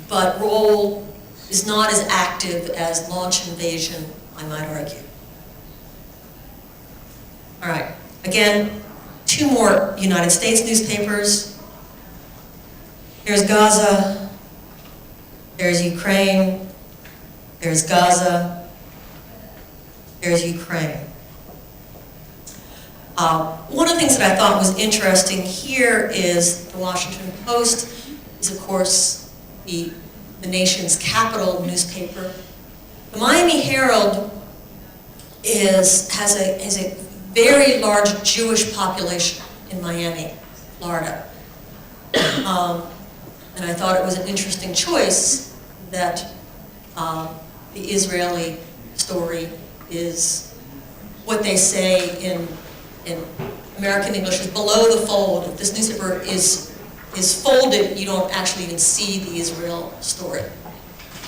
but roll is not as active as launch invasion, I might argue. All right, again, two more United States newspapers. There's Gaza, there's Ukraine, there's Gaza, there's Ukraine. One of the things that I thought was interesting here is the Washington Post is, of course, the nation's capital newspaper. The Miami Herald has a very large Jewish population in Miami, Florida. And I thought it was an interesting choice that the Israeli story is what they say in American English is below the fold. If this newspaper is folded, you don't actually even see the Israel story.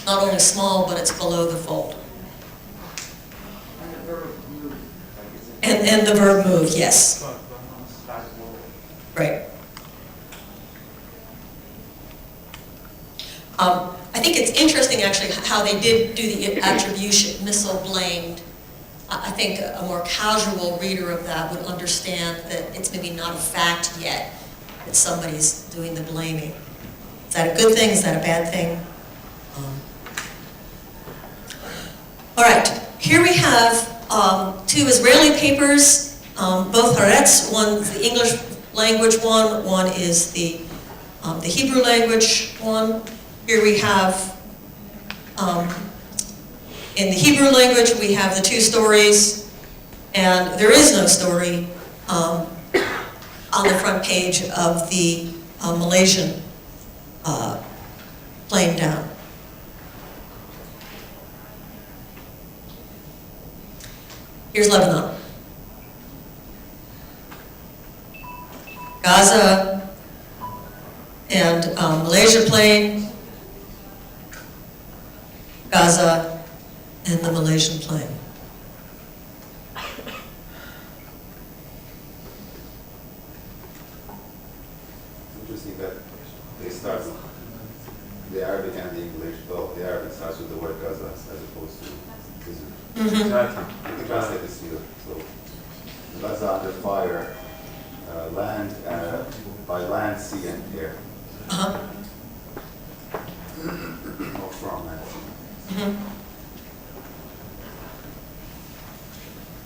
Not only small, but it's below the fold. And the verb move, yes. Right. I think it's interesting, actually, how they did do the attribution, missile blamed. I think a more casual reader of that would understand that it's maybe not a fact yet that somebody's doing the blaming. Is that a good thing? Is that a bad thing? All right, here we have two Israeli papers, both Haaretz. One's the English language one is the Hebrew language one. Here we have, in the Hebrew language, we have the two stories, and there is no story on the front page of the Malaysian plane down. Here's Lebanon. Gaza and Malaysia plane. Gaza and the Malaysian plane. Interesting that they start with the Arabic and the English, though the Arabic starts with the word Gaza as opposed to Israel. Mm-hmm. You can translate this here. So Gaza under fire, land by land, sea, and air. Uh-huh. Or from land. Mm-hmm.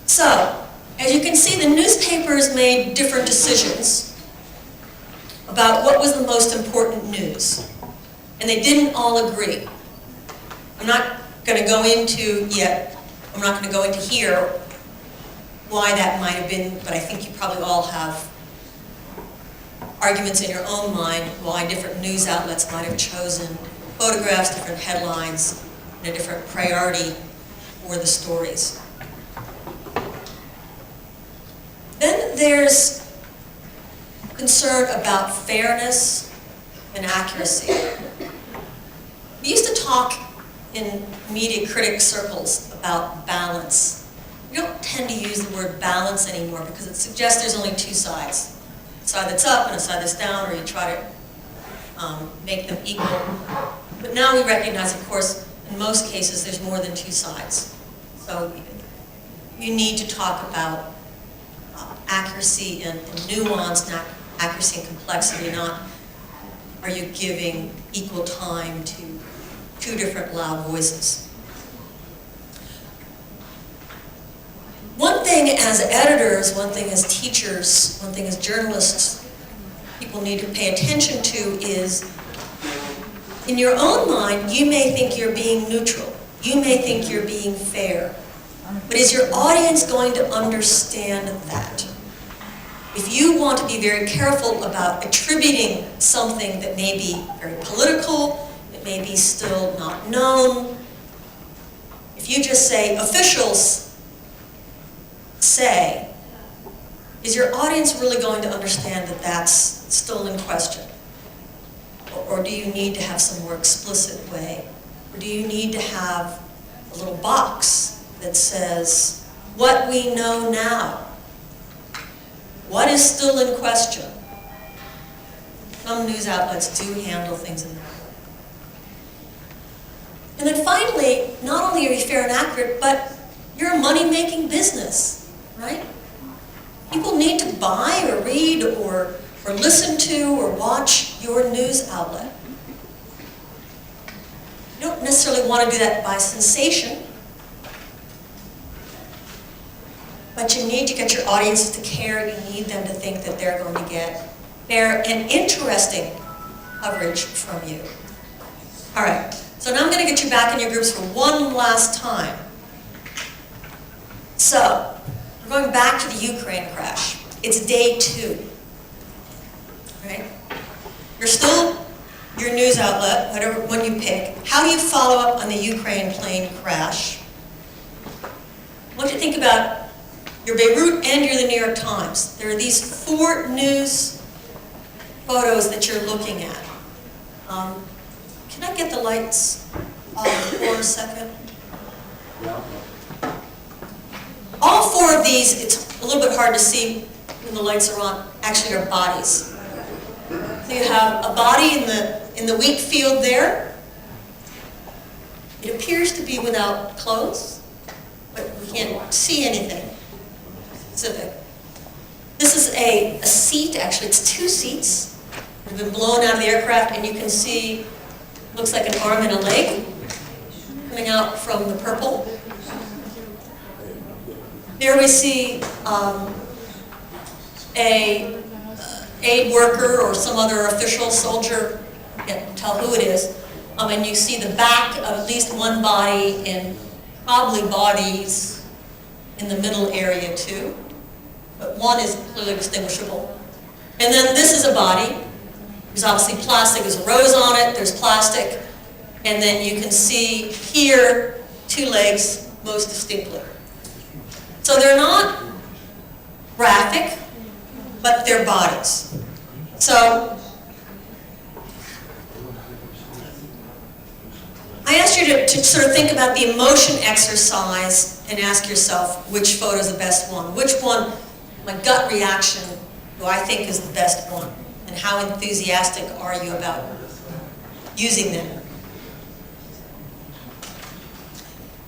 So, as you can see, the newspapers made different decisions about what was the most important news. And they didn't all agree. I'm not going to go into yet, I'm not going to go into here why that might have been, but I think you probably all have arguments in your own mind why different news outlets might have chosen photographs, different headlines, and a different priority for the stories. Then there's concern about fairness and accuracy. We used to talk in media critic circles about balance. We don't tend to use the word balance anymore because it suggests there's only two sides. A side that's up and a side that's down, or you try to make them equal. But now we recognize, of course, in most cases there's more than two sides. So you need to talk about accuracy and nuance, not accuracy and complexity, not are you giving equal time to two different loud voices. thing as editors, one thing as teachers, one thing as journalists, people need to pay attention to is, in your own mind, you may think you're being neutral. You may think you're being fair. But is your audience going to understand that? If you want to be very careful about attributing something that may be very political, that may be still not known, if you just say, officials say, is your audience really going to understand that that's still in question? Or do you need to have some more explicit way? Or do you need to have a little box that says, what we know now? What is still in question? Some news outlets do handle things in that way. And then finally, not only are you fair and accurate, but you're a money-making business, right? People need to buy or read or listen to or watch your news outlet. You don't necessarily want to do that by sensation, but you need to get your audiences to care. You need them to think that they're going to get fair and interesting coverage from you. All right, so now I'm going to get you back in your groups for one last time. So, we're going back to the Ukraine crash. It's day 2. Right? You're still your news outlet, whatever one you pick. How do you follow up on the Ukraine plane crash? I want you to think about your Beirut and your The New York Times. There are these 4 news photos that you're looking at. Can I get the lights on for a second? All 4 of these, it's a little bit hard to see when the lights are on, actually are bodies. So you have a body in the wheat field there. It appears to be without clothes, but we can't see anything specific. This is a seat, actually it's 2 seats that have been blown out of the aircraft, and you can see, looks like an arm and a leg coming out from the purple. There we see a aid worker or some other official soldier, I can't tell who it is, and you see the back of at least one body and probably bodies in the middle area too, but one is clearly distinguishable. And then this is a body. There's obviously plastic, there's a rose on it, there's plastic, and then you can see here 2 legs most distinctly. So they're not graphic, but they're bodies. So I asked you to sort of think about the emotion exercise and ask yourself which photo is the best one. Which one, my gut reaction, do I think is the best one? And how enthusiastic are you about using them?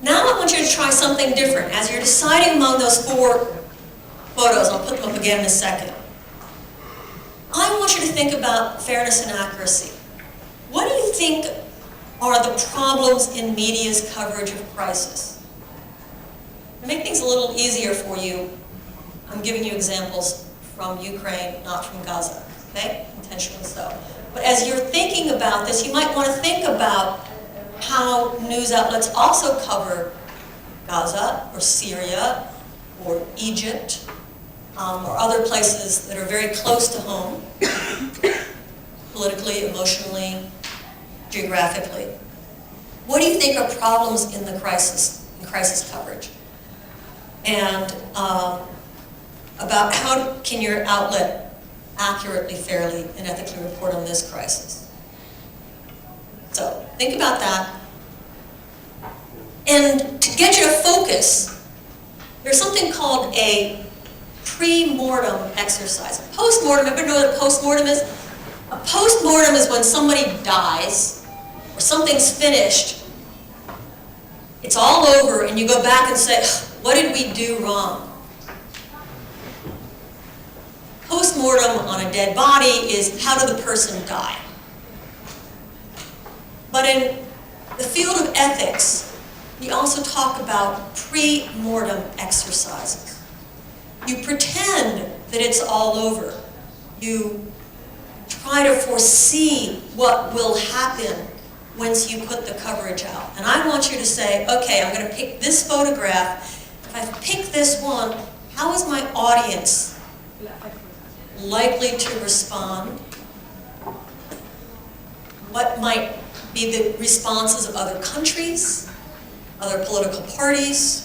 Now I want you to try something different. As you're deciding among those 4 photos, I'll put them up again in a second. I want you to think about fairness and accuracy. What do you think are the problems in media's coverage of crisis? To make things a little easier for you, I'm giving you examples from Ukraine, not from Gaza, okay? Intentionally so. But as you're thinking about this, you might want to think about how news outlets also cover Gaza or Syria or Egypt or other places that are very close to home, politically, emotionally, geographically. What do you think are problems in the crisis coverage? And about how can your outlet accurately, fairly, and ethically report on this crisis? So think about that. And to get you to focus, there's something called a pre-mortem exercise. A post-mortem, everybody know what a post-mortem is? A post-mortem is when somebody dies or something's finished, it's all over, and you go back and say, what did we do wrong? Post-mortem on a dead body is how did the person die? But in the field of ethics, we also talk about pre-mortem exercises. You pretend that it's all over. You try to foresee what will happen once you put the coverage out. And I want you to say, okay, I'm going to pick this photograph. If I pick this one, how is my audience likely to respond? What might be the responses of other countries, other political parties?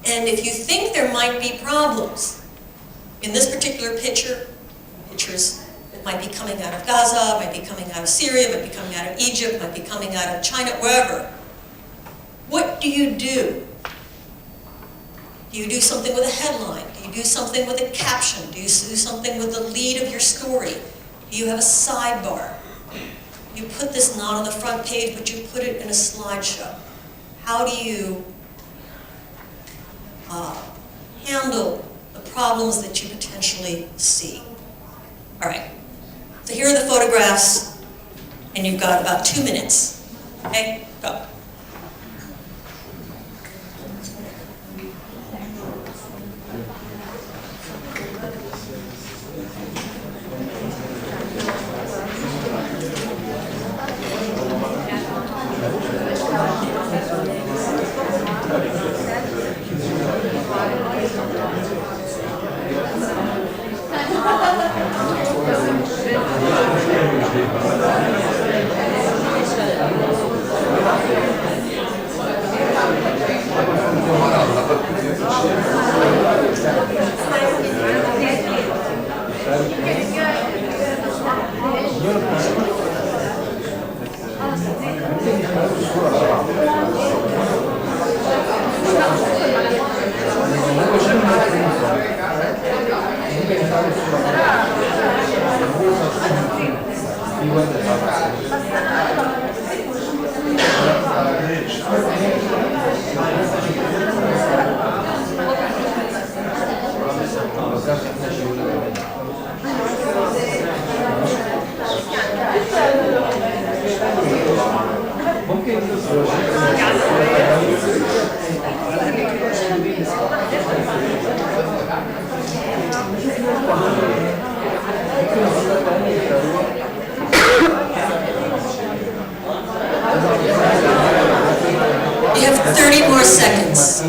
And if you think there might be problems, in this particular pictures that might be coming out of Gaza, might be coming out of Syria, might be coming out of Egypt, might be coming out of China, wherever, what do you do? Do you do something with a headline? Do you do something with a caption? Do you do something with the lead of your story? Do you have a sidebar? You put this not on the front page, but you put it in a slideshow. How do you handle the problems that you potentially see? All right, so here are the photographs, and you've got about 2 minutes. Okay, go. You have 30 more seconds.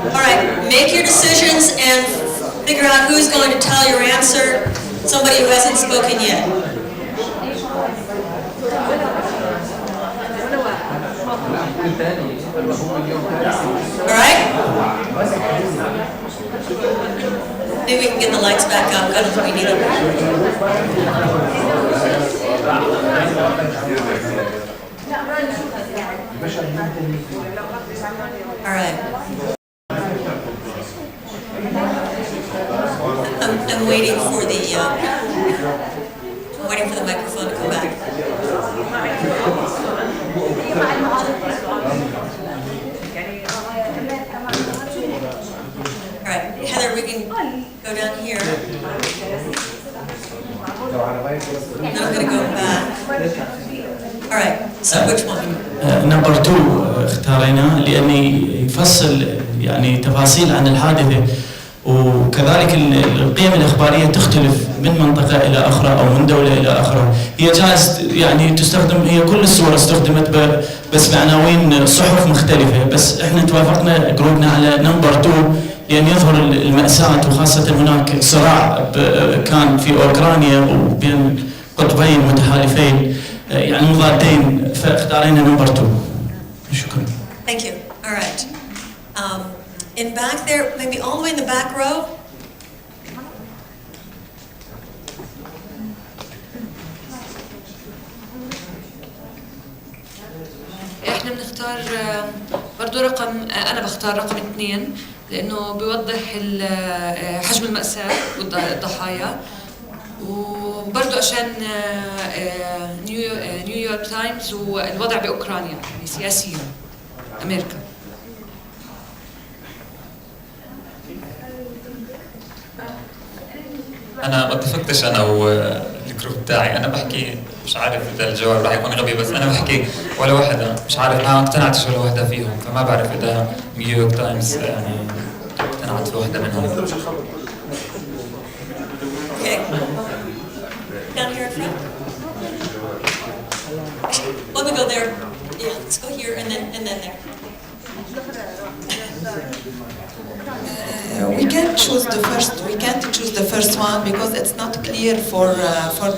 All right, make your decisions and figure out who's going to tell your answer. Somebody who hasn't spoken yet. All right? Maybe we can get the lights back up. I don't think we need them. All right. I'm waiting for the microphone to come back. All right, Heather, we can go down here. Then I'm going to go back. All right, so which one? نمبر 2 اختاريناه لأني يفصل يعني تفاصيل عن الحادثة، وكذلك القيم الإخبارية تختلف من منطقة إلى أخرى أو من دولة إلى أخرى. هي جاهز يعني تستخدم، هي كل الصور استخدمت بس بعناوين صحف مختلفة، بس احنا توافقنا جروبنا على نمبر 2 لأن يظهر المأساة، وخاصة هناك صراع كان في أوكرانيا وبين قطبين متحالفين يعني مضادين، فاختارينا نمبر 2. شكرا. Thank you. All right. In back there, maybe all the way in the back row. احنا بنختار برضو انا بختار رقم 2 لانه بيوضح حجم المأساة والضحايا، وبرضو عشان نيو نيويورك تايمز والوضع باوكرانيا يعني سياسيا امريكا. انا ما اتفقتش انا والجروب تاعي، انا بحكي مش عارف اذا الجواب راح يكون غبي، بس انا بحكي ولا واحده مش عارف، ما اقتنعتش ولا واحده فيهم، فما بعرف اذا نيويورك تايمز يعني اقتنعت في واحده منهم. Okay. Down here in front. Let me go there. Yeah, let's go here and then there. We can't choose the first one because it's not clear for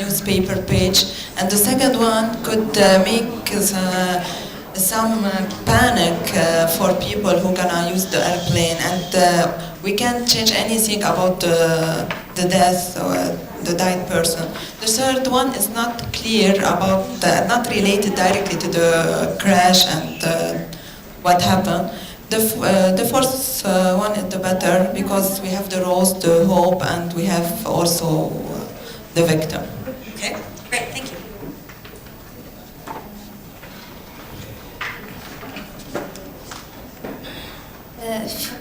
newspaper page, and the second one could make some panic for people who gonna use the airplane, and we can't change anything about the death or the died person. The third one is not clear about not related directly to the crash and what happened. The fourth one is the better because we have the rose, the hope, and we have also the victim. Okay, great, thank you.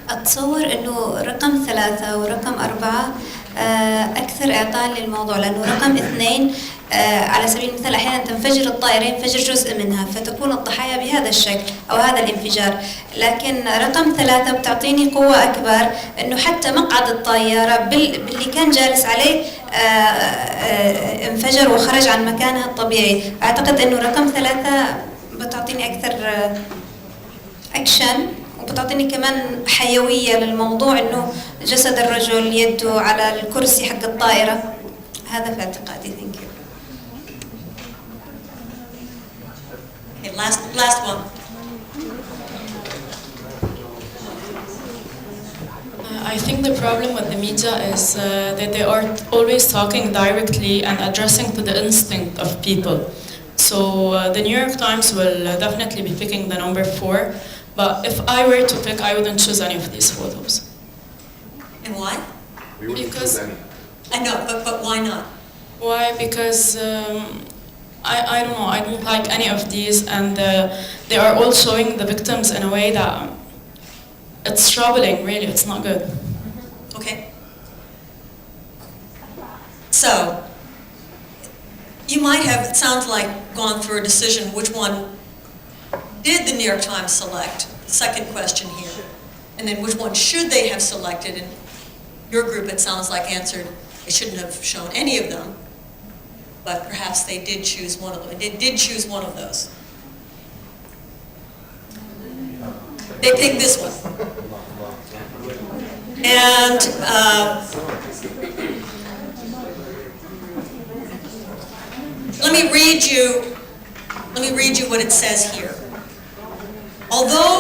أتصور أنه رقم 3 ورقم 4 أكثر إعطاء للموضوع، لأنه رقم 2 على سبيل المثال أحيانا تنفجر الطائرة، ينفجر جزء منها فتكون الضحايا بهذا الشكل أو هذا الانفجار، لكن رقم 3 بتعطيني قوة أكبر أنه حتى مقعد الطائرة باللي كان جالس عليه انفجر وخرج عن مكانه الطبيعي. أعتقد أنه رقم 3 بتعطيني أكثر أكشن، وبتعطيني كمان حيوية للموضوع، إنه جسد الرجل يده على الكرسي حق الطائرة. هذا في اعتقادي. Thank you. Okay, last one. I think the problem with the media is that they are always talking directly and addressing to the instinct of people. So the New York Times will definitely be picking the number 4. But if I were to pick, I wouldn't choose any of these photos. And why? Because I know, but why not? Why? Because I don't know. I don't like any of these, and they are all showing the victims in a way that it's troubling. Really, it's not good. Okay. So you might have, it sounds like, gone through a decision which one did the New York Times select? Second question here. And then which one should they have selected? And your group, it sounds like, answered they shouldn't have shown any of them, but perhaps they did choose one of them. They did choose one of those. They picked this one. And let me read you what it says here. Although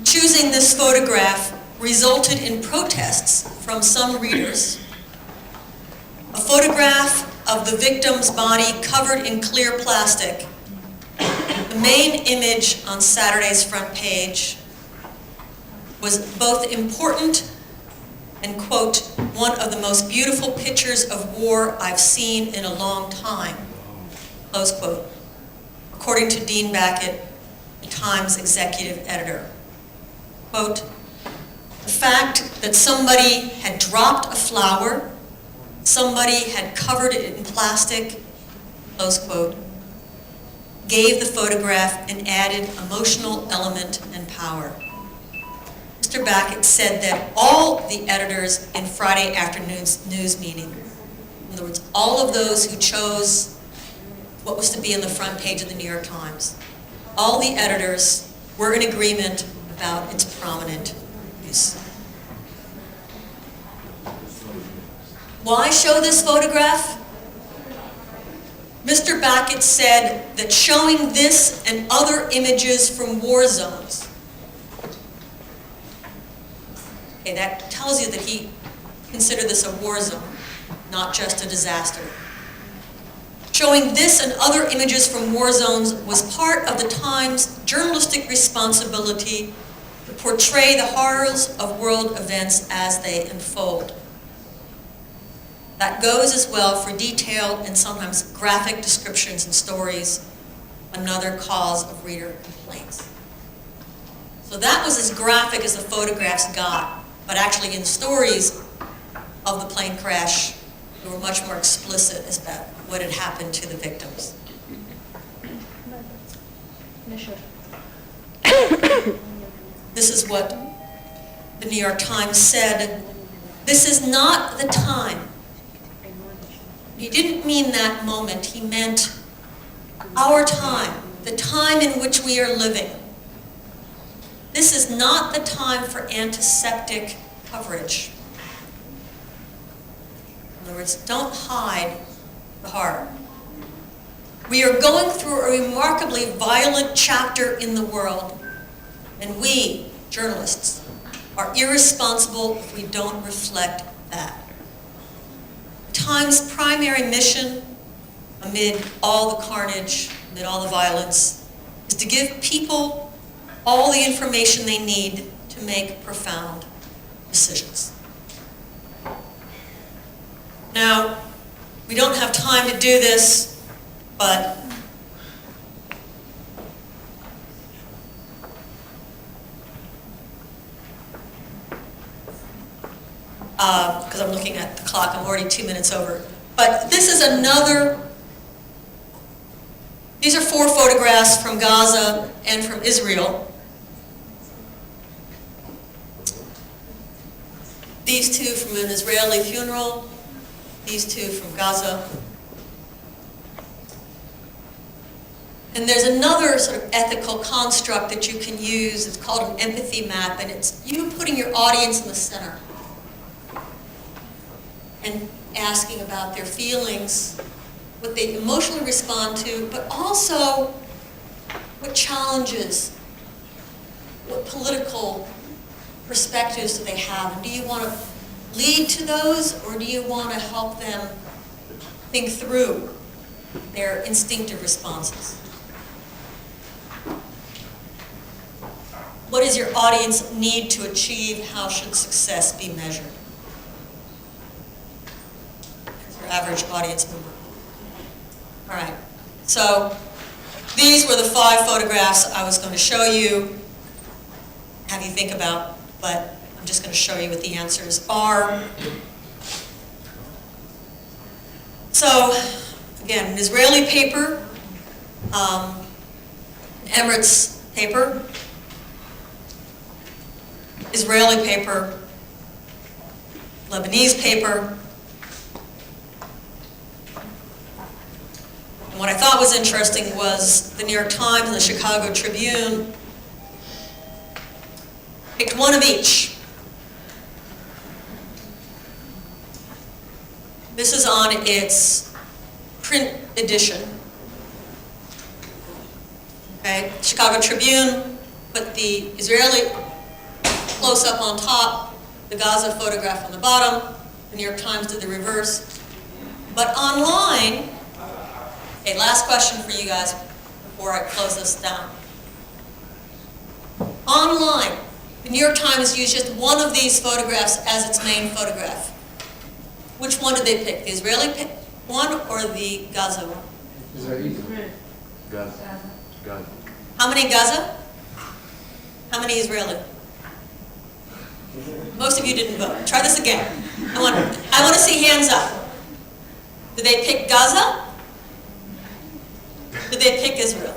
choosing this photograph resulted in protests from some readers, a photograph of the victim's body covered in clear plastic, the main image on Saturday's front page, was both important and, quote, one of the most beautiful pictures of war I've seen in a long time, close quote, according to Dean Backett, Times executive editor. Quote, the fact that somebody had dropped a flower, somebody had covered it in plastic, close quote, gave the photograph an added emotional element and power. Mr. Backett said that all the editors in Friday afternoon's news meeting, in other words, all of those who chose what was to be on the front page of the New York Times, all the editors were in agreement about its prominent use. Why show this photograph? Mr. Backett said that showing this and other images from war zones, okay, that tells you that he considered this a war zone, not just a disaster. Showing this and other images from war zones was part of the Times' journalistic responsibility to portray the horrors of world events as they unfold. That goes as well for detailed and sometimes graphic descriptions and stories, another cause of reader complaints. So that was as graphic as the photographs got, but actually in stories of the plane crash, they were much more explicit as about what had happened to the victims. This is what the New York Times said. This is not the time. He didn't mean that moment. He meant our time, the time in which we are living. This is not the time for antiseptic coverage. In other words, don't hide the horror. We are going through a remarkably violent chapter in the world, and we, journalists, are irresponsible if we don't reflect that. Time's primary mission, amid all the carnage, amid all the violence, is to give people all the information they need to make profound decisions. Now, we don't have time to do this, but because I'm looking at the clock, I'm already 2 minutes over. But this is another, these are 4 photographs from Gaza and from Israel. These 2 from an Israeli funeral, these 2 from Gaza. And there's another sort of ethical construct that you can use. It's called an empathy map, and it's you putting your audience in the center and asking about their feelings, what they emotionally respond to, but also what challenges, what political perspectives do they have, and do you want to lead to those, or do you want to help them think through their instinctive responses? What does your audience need to achieve? How should success be measured? Your average audience member. All right, so these were the 5 photographs I was going to show you, have you think about, but I'm just going to show you what the answers are. So, again, an Israeli paper, an Emirates paper, Israeli paper, Lebanese paper. And what I thought was interesting was the New York Times and the Chicago Tribune picked one of each. This is on its print edition. Okay, Chicago Tribune put the Israeli close-up on top, the Gaza photograph on the bottom. The New York Times did the reverse. But online, okay, last question for you guys before I close this down. Online, the New York Times used just one of these photographs as its main photograph. Which one did they pick? The Israeli one or the Gaza one? Israeli. Gaza. Gaza. How many Gaza? How many Israeli? Most of you didn't vote. Try this again. I want to see hands up. Did they pick Gaza? Did they pick Israel?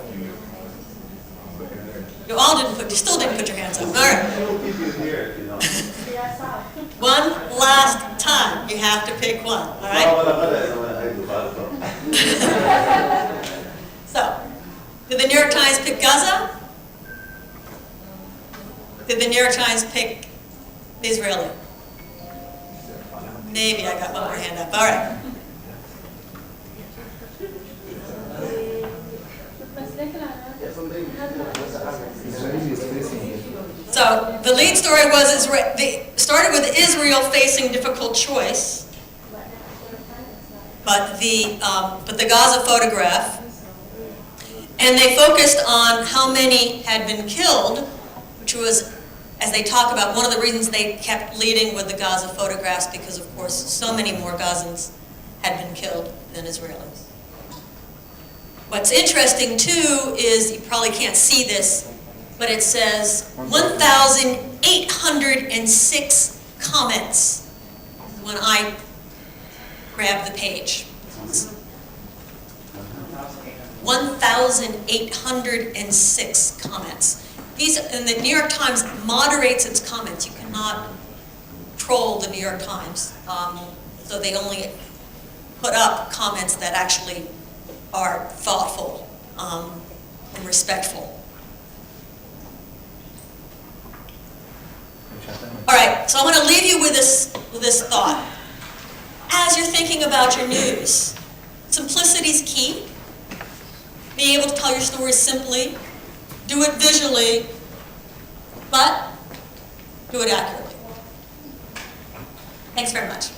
You still didn't put your hands up. All right. One last time. You have to pick one. All right? So, did the New York Times pick Gaza? Did the New York Times pick Israeli? Maybe I got one more hand up. All right. So the lead story was started with Israel facing difficult choice, but the Gaza photograph, and they focused on how many had been killed, which was as they talk about one of the reasons they kept leading with the Gaza photographs, because of course so many more Gazans had been killed than Israelis. What's interesting too is, you probably can't see this, but it says 1,806 comments when I grab the page. 1,806 comments. And the New York Times moderates its comments. You cannot troll the New York Times. So they only put up comments that actually are thoughtful and respectful. All right, so I want to leave you with this thought. As you're thinking about your news, simplicity is key. Being able to tell your story simply, do it visually, but do it accurately. Thanks very much.